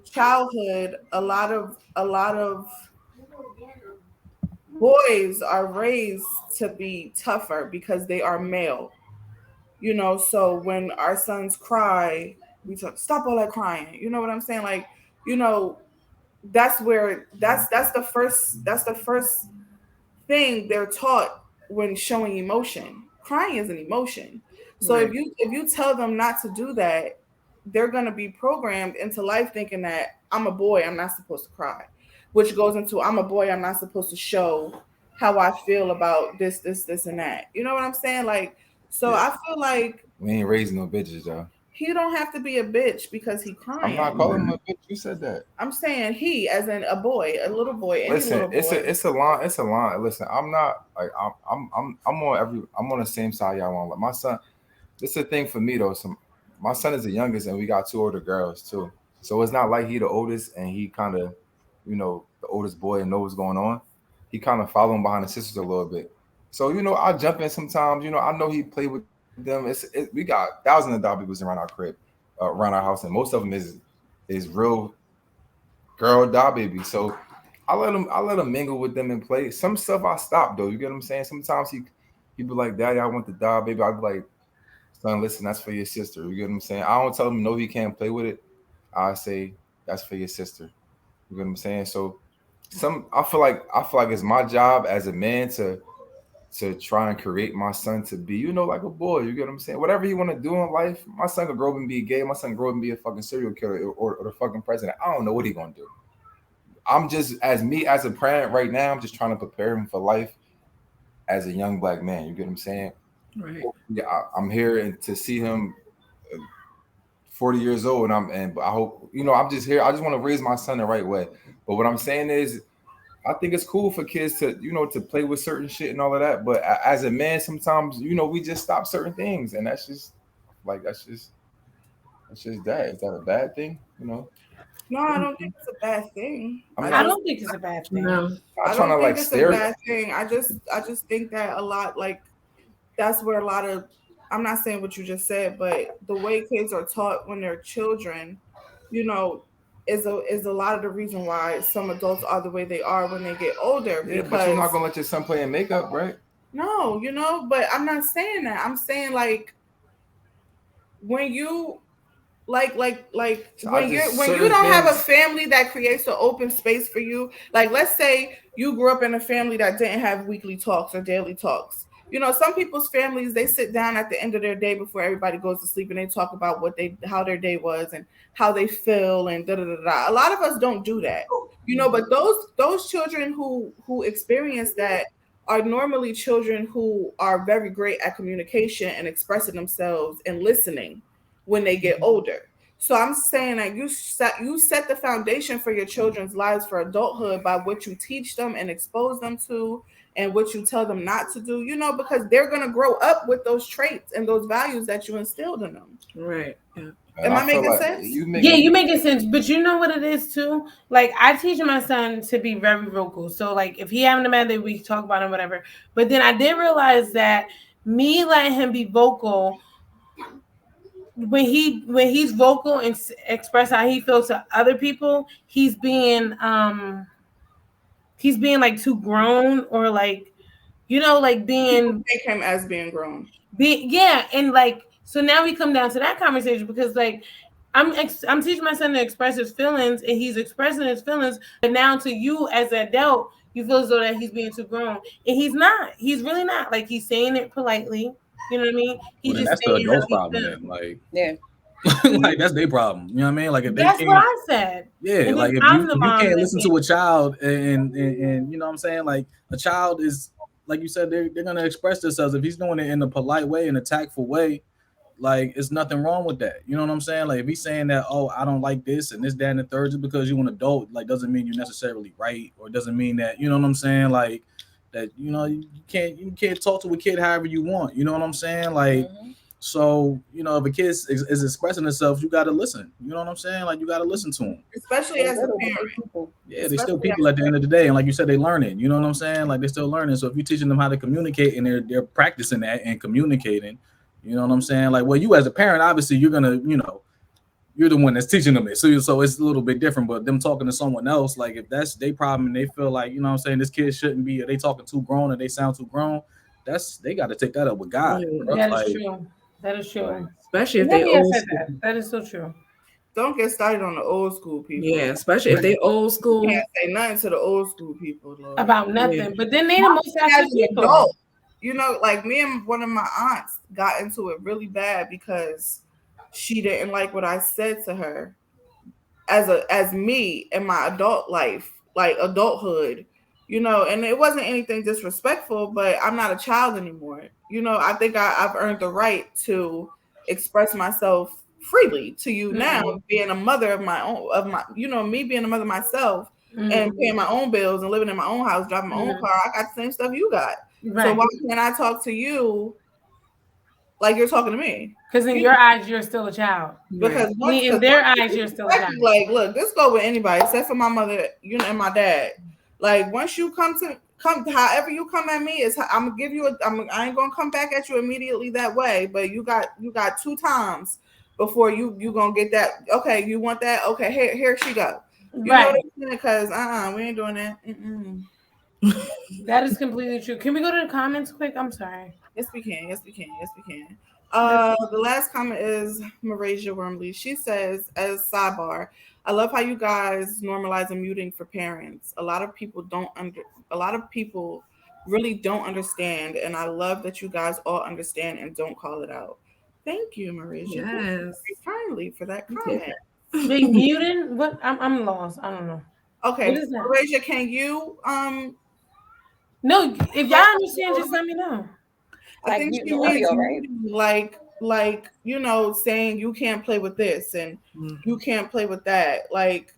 childhood, a lot of boys are raised to be tougher because they are male. So when our sons cry, we talk, stop all that crying. You know what I'm saying? Like, you know, that's where that's the first thing they're taught when showing emotion. Crying is an emotion. So if Right. you tell them not to do that, they're gonna be programmed into life thinking that I'm a boy, I'm not supposed to cry, which goes into I'm a boy, I'm not supposed to show how I feel about this, and that. You know what I'm saying? Like, so Yeah, I feel like we ain't raising no bitches, y'all. he don't have to be a bitch because he I'm not crying. calling him a bitch. You said that. I'm saying he, as in a boy, a little boy, any Listen, little boy. it's a line. It's a line. Listen, I'm not like I'm on I'm on the same side y'all on. Like my son, this is the thing for me though. My son is the youngest, and we got two older girls too. So it's not like he the oldest, and he kind of, the oldest boy and know what's going on. He kind of following behind the sisters a little bit. So I jump in sometimes. I know he played with them. We got thousands of dog babies around our crib, around our house, and most of them is real girl dog babies. So I let him mingle with them and play. Some stuff I stop though. You get what I'm saying? Sometimes he be like, Daddy, I want the dog baby. I be like, son, listen, that's for your sister. You get what I'm saying? I don't tell him no, he can't play with it. I say that's for your sister. You get what I'm saying? So I feel like it's my job as a man to try and create my son to be, like a boy. You get what I'm saying? Whatever he want to do in life, my son could grow up and be gay. My son grow up and be a fucking serial killer or the fucking president. I don't know what he gonna do. I'm just as me as a parent right now. I'm just trying to prepare him for life as a young black man. You get what I'm saying? Right. Yeah, I'm here and to see him 40 years old, and I hope I'm just here. I just want to raise my son the right way. But what I'm saying is, I think it's cool for kids to to play with certain shit and all of that. But as a man, sometimes we just stop certain things, and that's just like that's just that. Is that a bad thing? No, I don't think it's a bad thing. I'm I I not, just don't think it's a bad thing. No. not I trying don't to think like it's a stare. bad thing. I just think that a lot, like, that's where a lot of, I'm not saying what you just said, but the way kids are taught when they're children, you know, is a lot of the reason why some adults are the way they are when they get older. Yeah, but you're Because not gonna let your son play in makeup, right? no, but I'm not saying that. I'm saying, like, when you like So I when just you certain don't have a things. family that creates an open space for you, like, let's say you grew up in a family that didn't have weekly talks or daily talks. Some people's families, they sit down at the end of their day before everybody goes to sleep and they talk about how their day was and how they feel and da da da da. A lot of us don't do that. But those children who experience that are normally children who are very great at communication and expressing themselves and listening when they get older. So I'm saying that you set the foundation for your children's lives for adulthood by what you teach them and expose them to, and what you tell them not to do, because they're going to grow up with those traits and those values that you instilled in them. Right. Yeah. And Am I I feel making like sense? you make Yeah, you making sense, but you know what it is too. Like I teach my son to be very vocal. So like if he having a bad day, we talk about him, whatever. But then I did realize that me letting him be vocal when he's vocal and express how he feels to other people, he's being like too grown or like like People being take him as being grown. yeah, and like so now we come down to that conversation because like I'm teaching my son to express his feelings and he's expressing his feelings, but now to you as an adult, you feel as though that he's being too grown, and he's not. He's really not. Like he's saying it politely. You know what I mean? Well, He's then just that's the saying how adult's he problem. feels. Then, like, Yeah. Mhm. like that's their problem. You know what I mean? Like, if they That's what can't, I said. yeah, And then like if you I'm the if you mom can't that listen can't. to a child and you know what I'm saying, like a child is like you said, they're gonna express themselves. If he's doing it in a polite way, in a tactful way, like it's nothing wrong with that. You know what I'm saying? Like if he's saying that, oh, I don't like this and this, that, and the third, just because you're an adult, like doesn't mean you're necessarily right, or doesn't mean that, you know what I'm saying? Like that, you can't talk to a kid however you want. You know what I'm saying? Like Mhm. so, if a kid is expressing itself, you gotta listen. You know what I'm saying? Like you gotta listen to them. especially They as a little, but they parent. people. Yeah, they still Especially people at the end of the day, and like you said, they learning. You know what I'm saying? Like they're still learning. So if you're teaching them how to communicate and they're practicing that and communicating, you know what I'm saying? Like, well, you as a parent, obviously, you're gonna, you're the one that's teaching them it. So it's a little bit different. But them talking to someone else, like if that's their problem and they feel like, you know what I'm saying, this kid shouldn't be, or they talking too grown or they sound too grown, they got to take that up with God, bro. That is Like, true. That is true. Especially And if they maybe I old said school. that. That is so true. don't get started on the old school people. Yeah, especially if they old You school. can't say nothing to the old school people, Lord. About Yeah. nothing. But then they the most As toxic an people. adult, like me and one of my aunts got into it really bad because she didn't like what I said to her as me in my adult life, like adulthood, and it wasn't anything disrespectful, but I'm not a child anymore. I think I've earned the right to express myself freely to you now, Mm-hmm. being a mother of my own, me being a mother myself and Mm-hmm. paying my own bills and living in my own house, driving my own Mm-hmm. car. I got the same stuff you got. So Right. why can't I talk to you like you're talking to me? Because in You your eyes, you're still a child. Right. because I mean, in their eyes, you're still a child. exactly, like, look, this go with anybody except for my mother, and my dad. Like, once you come, however you come at me, I'm gonna give you I ain't gonna come back at you immediately that way. But you got two times before you gonna get that. Okay, you want that? Okay, here she go. You know what Right. I'm saying? Because we ain't doing that. Mm-mm. That is completely true. Can we go to the comments quick? I'm sorry. Yes, we can. Yes, we can. Yes, we can. Let's The last comment is Marasia Wormley. She says, as sidebar, I love how you guys normalize muting for parents. A lot of people really don't understand, and I love that you guys all understand and don't call it out. Thank you, Marasia. Thank you Yes. very kindly for that Okay. comment. Wait, muting? What? I'm lost. I don't know. What Okay, is that? Marasia, can you No, if y'all understand, just let me know. I Like think muting she the means audio, right? muting, like saying you can't play with this and you Mhm. can't play with that. Like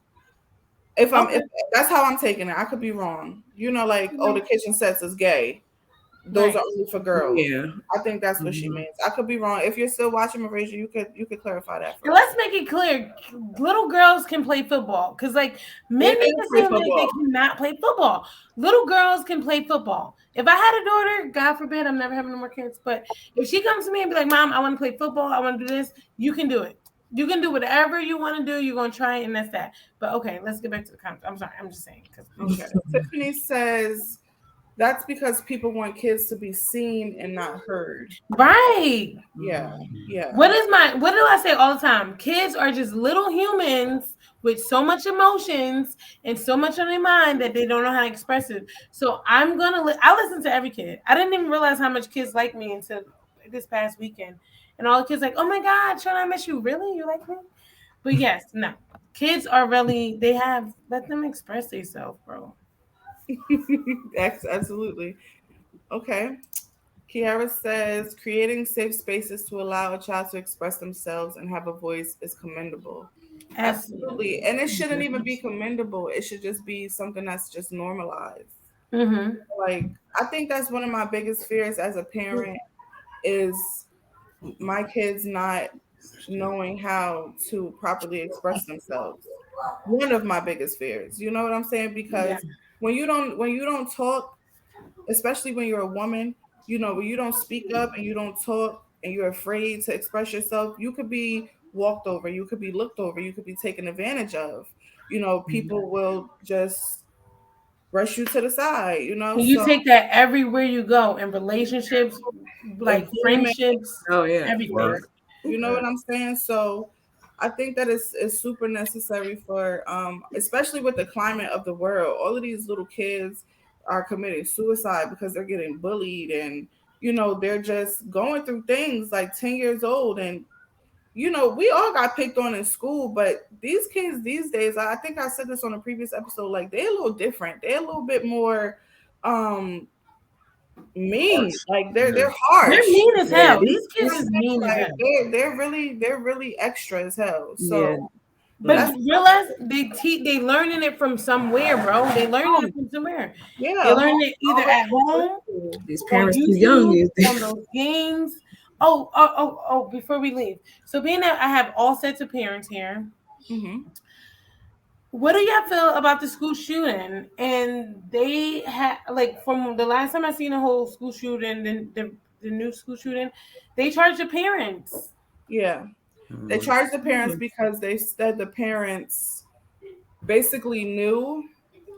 if Okay. that's how I'm taking it, I could be wrong. Like, oh, the kitchen sets is gay. Those Right. are only for girls. Yeah. I think that's what she Mhm. means. I could be wrong. If you're still watching Marisha, you could clarify that for And us. let's make it clear, little girls can play football. Because like men They make do it play seem like they football. cannot play football. Little girls can play football. If I had a daughter, God forbid, I'm never having no more kids. But if she comes to me and be like, "Mom, I want to play football. I want to do this," you can do it. You can do whatever you want to do. You're gonna try it, and that's that. But okay, let's get back to the comments. I'm sorry. I'm just saying because Okay. Tiffany says that's because people want kids to be seen and not heard. right. Yeah. Mhm. Yeah. What do I say all the time? Kids are just little humans with so much emotions and so much on their mind that they don't know how to express it. So I listen to every kid. I didn't even realize how much kids like me until this past weekend. And all the kids like, oh my God, Sean, I miss you. Really? You like me? But yes, no. Kids are really let them express themselves, bro. Absolutely. Okay. Kiara says creating safe spaces to allow a child to express themselves and have a voice is commendable. Absolutely. Absolutely. And it shouldn't even be commendable. It should just be something that's just normalized. Mm-hmm. Like, I think that's one of my biggest fears as a parent is my kids not knowing how to properly express themselves. One of my biggest fears. You know what I'm saying? Because Yeah. when you don't talk, especially when you're a woman, when you don't speak up and you don't talk and you're afraid to express yourself, you could be walked over, you could be looked over, you could be taken advantage of. People will just brush you to the side, And you so take that everywhere you go in relationships, like employment, friendships, Oh yeah. everything. work. You know what I'm saying? So I think that is super necessary for especially with the climate of the world. All of these little kids are committing suicide because they're getting bullied and they're just going through things like 10 years old and we all got picked on in school, but these kids these days, I think I said this on a previous episode, like they're a little different. They're a little bit more um mean. Like Yeah. they're They're harsh. mean as Yeah, hell. These You know kids what I'm is saying? mean as Like hell. they're really extra as hell. yeah. So But that's Mm. you realize they learning it from somewhere, bro. They learning oh, it from somewhere. They yeah, learning it either at home, These on parents too young YouTube, these on days. those games. Oh, before we leave. So being that I have all sets of parents here, hmm what do y'all feel about the school shooting? And they had like from the last time I seen a whole school shooting, the new school shooting, they charged the parents. yeah. They Mhm. charged the parents because they said the parents basically knew,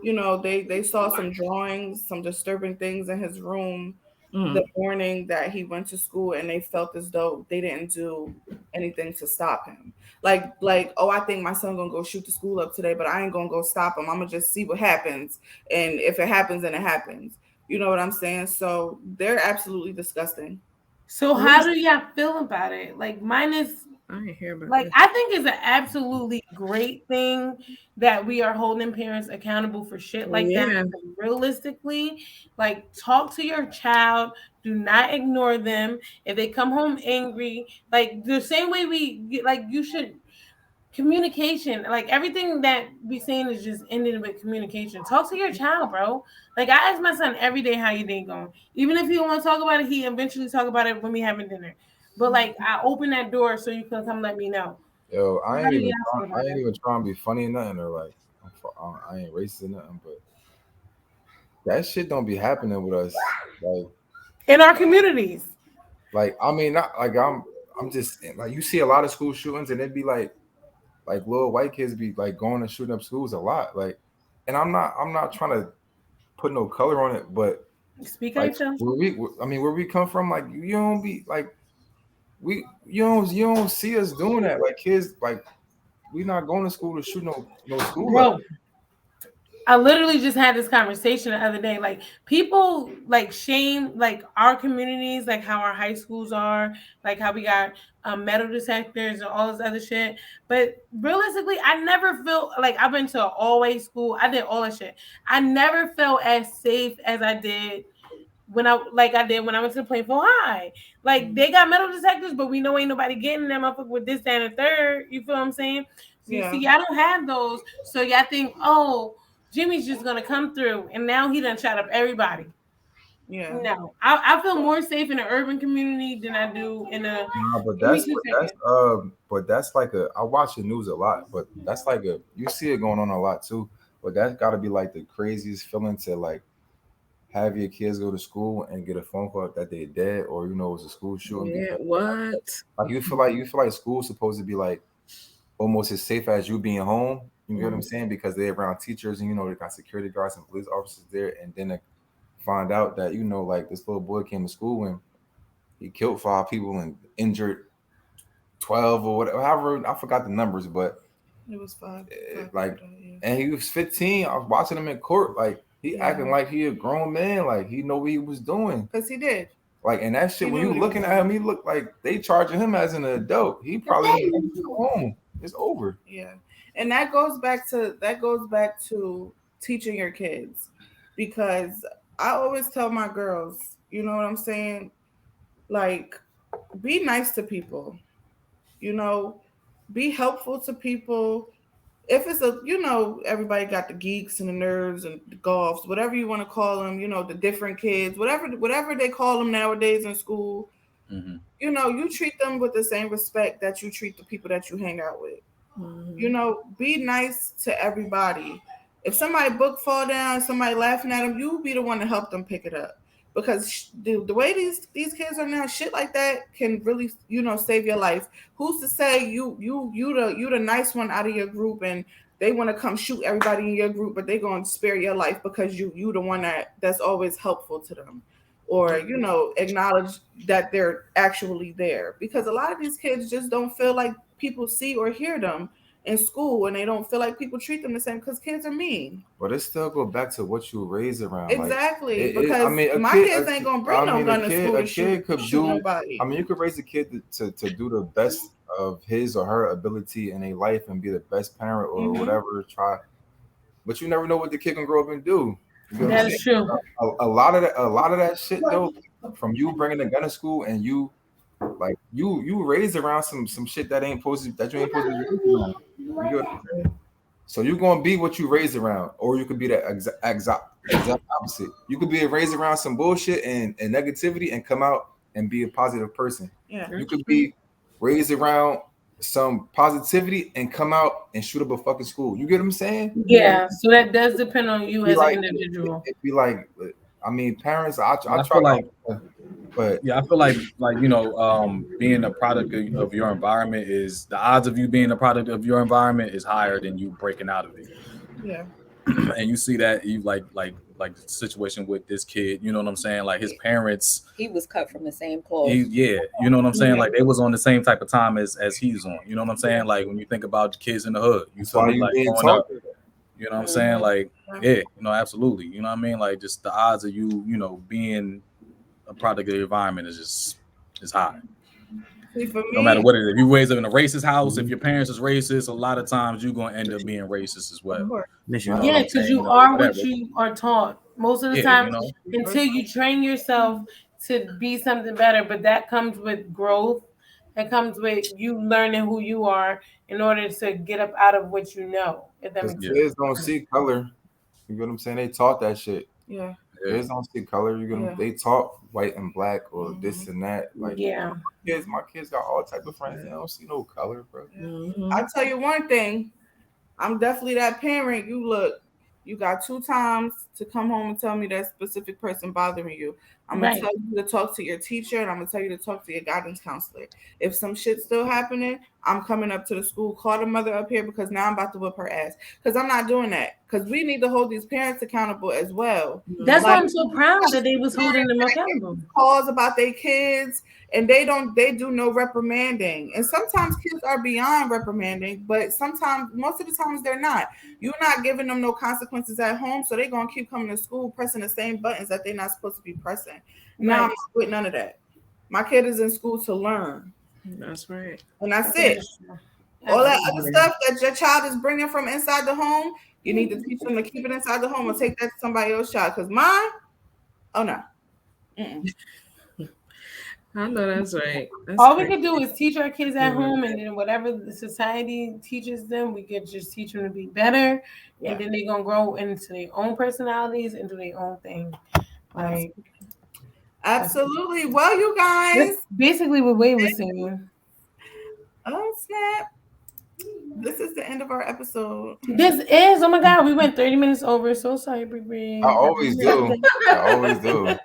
they saw some drawings, some disturbing things in his room the Mm. morning that he went to school, and they felt as though they didn't do anything to stop him. Like, oh, I think my son gonna go shoot the school up today, but I ain't gonna go stop him. I'm gonna just see what happens, and if it happens, then it happens. You know what I'm saying? So they're absolutely disgusting. So What how is? do y'all feel about it? Like mine is I didn't hear about like this. I think it's an absolutely great thing that we are holding parents accountable for shit like that. Yeah, Realistically, like talk to your child, do not ignore them. If they come home angry, like the same way you should communication, like everything that we saying is just ending with communication. Talk to your child, bro. Like I ask my son every day how your day going. Even if he don't want to talk about it, he eventually talk about it when we having dinner. But like I open that door so you can come let me know. Yo, How do y'all feel I about ain't it? even trying to be funny or nothing, or like I ain't racist or nothing, but that shit don't be happening with us. In our communities. I mean, not like I'm just like you see a lot of school shootings, and it'd be like little white kids be like going and shooting up schools a lot. Like, and I'm not trying to put no color on it, but Speak on like yourself. I mean, where we come from, like you don't be like you don't see us doing that. Like kids, like we not going to school to shoot no school up. Bro, I literally just had this conversation the other day. Like people like shame like our communities, like how our high schools are, like how we got metal detectors and all this other shit. But realistically, I never felt like I've been to an all-way school. I did all that shit. I never felt as safe as I did when I went to the Plainfield High. Like they got metal detectors, but we know ain't nobody getting them up with this, that, and the third. You feel what I'm saying? So you Yeah, see, I don't have those. So y'all think, oh, Jimmy's just gonna come through, and now he done shot up everybody. yeah. No, I feel more safe in an urban community than I do in a. Nah, Give me 2 seconds. but that's like I watch the news a lot, but that's like you see it going on a lot too. But that's got to be like the craziest feeling to like have your kids go to school and get a phone call that they're dead, or it's a school shooting, yeah. because What? like you feel like school's supposed to be like almost as safe as you being home. You get what I'm Mm. saying? Because they're around teachers, and they got security guards and police officers there, and then to find out that like this little boy came to school and he killed 5 people and injured 12 or whatever. However, I forgot the numbers, but It was five like, people died, yeah. and he was 15. I was watching him in court, like he Yeah. acting like he a grown man, like he know what he was doing. Because he did. Like, and that He shit, when knew you what he was looking at doing. him, he looked like they charging him as an adult. He probably ain't gonna go home. It's over. Yeah. And that goes back to teaching your kids, because I always tell my girls, you know what I'm saying? Like, be nice to people, you know, be helpful to people. If it's everybody got the geeks and the nerds and the golfs, whatever you want to call them, the different kids, whatever they call them nowadays in school, Mhm. you treat them with the same respect that you treat the people that you hang out with. Mm. Be nice to everybody. If somebody book fall down, somebody laughing at them, you be the one to help them pick it up. Because the way these kids are now, shit like that can really save your life. Who's to say you the nice one out of your group, and they want to come shoot everybody in your group, but they gonna spare your life because you the one that's always helpful to them, or acknowledge that they're actually there. Because a lot of these kids just don't feel like people see or hear them in school, and they don't feel like people treat them the same because kids are mean. But it still go back to what you were raised around. Like, Exactly, I because mean, my kids ain't gonna bring no gun to school a to shoot kid could shoot do. nobody. I mean, you could raise a kid to do the best of his or her ability in a life and be the best parent or Hmm whatever. Try, but you never know what the kid can grow up and do. You get what I'm That saying? is true. A lot of that shit though, from you bringing a gun to school and you like you raised around some shit that you ain't supposed to be raised around. You get what I'm saying? So you're gonna be what you raised around, or you could be the exact opposite. You could be raised around some bullshit and negativity and come out and be a positive person. Yeah. You could be raised around some positivity and come out and shoot up a fucking school. You get what I'm saying? Yeah. So that does depend on you Be as an like, individual. it'd be like, I mean, parents. I I try, feel like but I feel like being a product of your environment is the odds of you being a product of your environment is higher than you breaking out of it. Yeah. And you see that you like the situation with this kid. You know what I'm saying? Like his parents. He was cut from the same cloth. Yeah, you know what I'm saying? Yeah. Like they was on the same type of time as he's on. You know what I'm saying? Like when you think about kids in the hood, you that's feel why me? you Like being growing taught. up, you know what I'm saying? Like yeah, absolutely. You know what I mean? Like just the odds of you being a product of the environment is high. See, for No matter me, what it is. If you raise up in a racist house, if your parents is racist, a lot of times you're gonna end up being racist as well. of course. You know what Yeah, I'm because saying? you are what Whatever. you are taught most of the Yeah, time until you train yourself to be something better. But that comes with growth. That comes with you learning who you are in order to get up out of what you know. If that Because makes sense. kids don't see color. You get what I'm saying? They taught that shit. Yeah. Yeah. Kids don't see color. You get Yeah. They taught white and black or this and that. Like Yeah. my kids got all type of friends. They don't see no color, bro. I'll tell you one thing. I'm definitely that parent. You got 2 times to come home and tell me that specific person bothering you. I'm gonna Right. tell you to talk to your teacher, and I'm gonna tell you to talk to your guidance counselor. If some shit's still happening, I'm coming up to the school, call the mother up here because now I'm about to whip her ass. Because I'm not doing that. Because we need to hold these parents accountable as well. That's why Like, I'm so proud that they was holding them accountable. calls about their kids and they do no reprimanding, and sometimes kids are beyond reprimanding, but sometimes most of the times they're not. You're not giving them no consequences at home, so they're gonna keep coming to school pressing the same buttons that they're not supposed to be pressing. Now I'm Right. not with none of that. My kid is in school to learn, That's right. and that's it. All that other stuff that your child is bringing from inside the home, you need to teach them to keep it inside the home and take that to somebody else's child, because mine, oh no. Mm-mm. I know that's right. That's All we great. could do is teach our kids at home, and then whatever the society teaches them, we could just teach them to be better, and then they're gonna grow into their own personalities and do their own thing. Like Absolutely. Well, you guys, that's basically what Wade was saying. oh snap. This is the end of our episode. This is, oh my God, we went 30 minutes over. So sorry, Bree. I always do. I always do.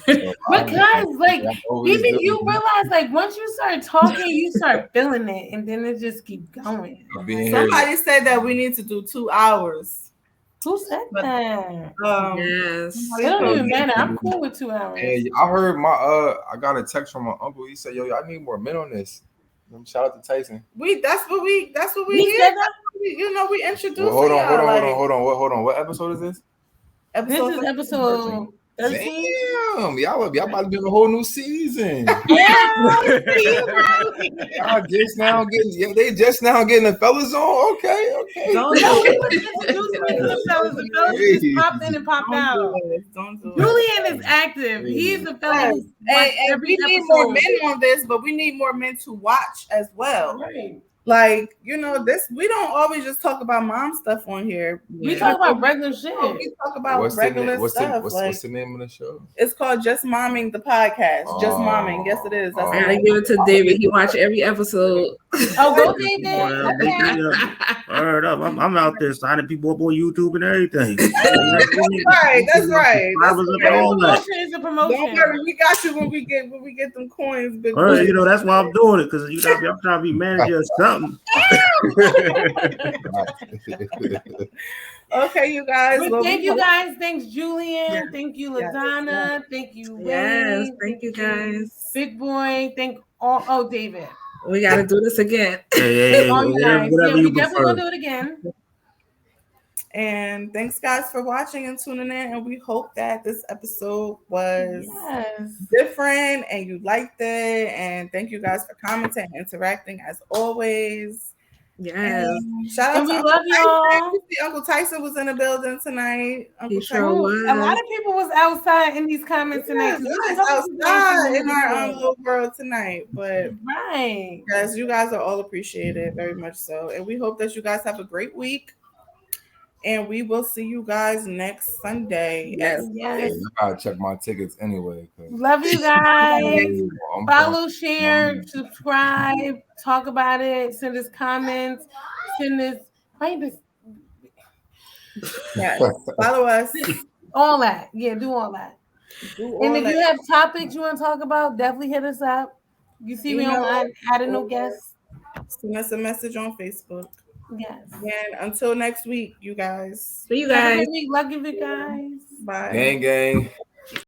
So Because, like, I always even do. you realize, like, once you start talking, you start feeling it, and then it just keep going. Being here, Somebody said that we need to do 2 hours. Who said that? Yes. It don't even matter. I'm cool with 2 hours. hey, I heard I got a text from my uncle. He said, "Yo, I need more men on this." Shout out to Tyson. That's what we He hear. said that? We introduced. Well, hold on. What episode is this? This is episode 13. Damn, y'all about to be in a whole new season. They just now getting the fellas on. Okay. No, we was introducing it to the fellas. The fellas just popped in and popped out. Don't do it. Julian is active. He's a fella who's watched And every we need more episode. men on this, but we need more men to watch as well. Right. Like, this, we don't always just talk about mom stuff on here. We talk about regular shit. We talk about What's regular stuff. What's the name of the show? It's called Just Momming, the podcast. Just Momming. Yes, it is. That's I gotta give it to David. He watched every episode. Oh, go David. Well, word up. I'm out there signing people up on YouTube and everything. That's right. Promotion is a Don't promotion. worry, we got you when we get them coins. Big Well, boy. that's why I'm doing it, because I'm trying to be manager or something. Okay, you guys. But well, thank we you hope- guys. Thanks, Julian. Yeah. Thank you, LaDonna. Thank you, Wade. Yes. Thank you guys. Big boy. Thank all. Oh, David. We gotta do this again. Hey, All you guys. whatever Yeah, you we definitely prefer. gonna do it again. And thanks, guys, for watching and tuning in. And we hope that this episode was Yes. different and you liked it. And thank you guys for commenting and interacting as always. Yes, Shout out And to we Uncle love Tyson. y'all. We see Uncle Tyson was in the building tonight. he Uncle Tyson. sure A lot was. of people was outside in these comments tonight. Yes, 'Cause we there's a was couple people ain't outside seen in the our video. little world tonight. But Right. yes, you guys are all appreciated very much so. And we hope that you guys have a great week. And we will see you guys next Sunday. Yes. Yes. I gotta check my tickets anyway. Love you guys. I'm Follow, going- share, subscribe, talk about it, send us comments, send us write this Yes. Follow us. all that. Yeah, do all that. Do And all if that. you have topics you want to talk about, definitely hit us up. You see me Email online, add a us no or guest. send us a message on Facebook. Yes. And until next week, you guys. See you Have a guys. good week. Love you guys. Bye. gang gang.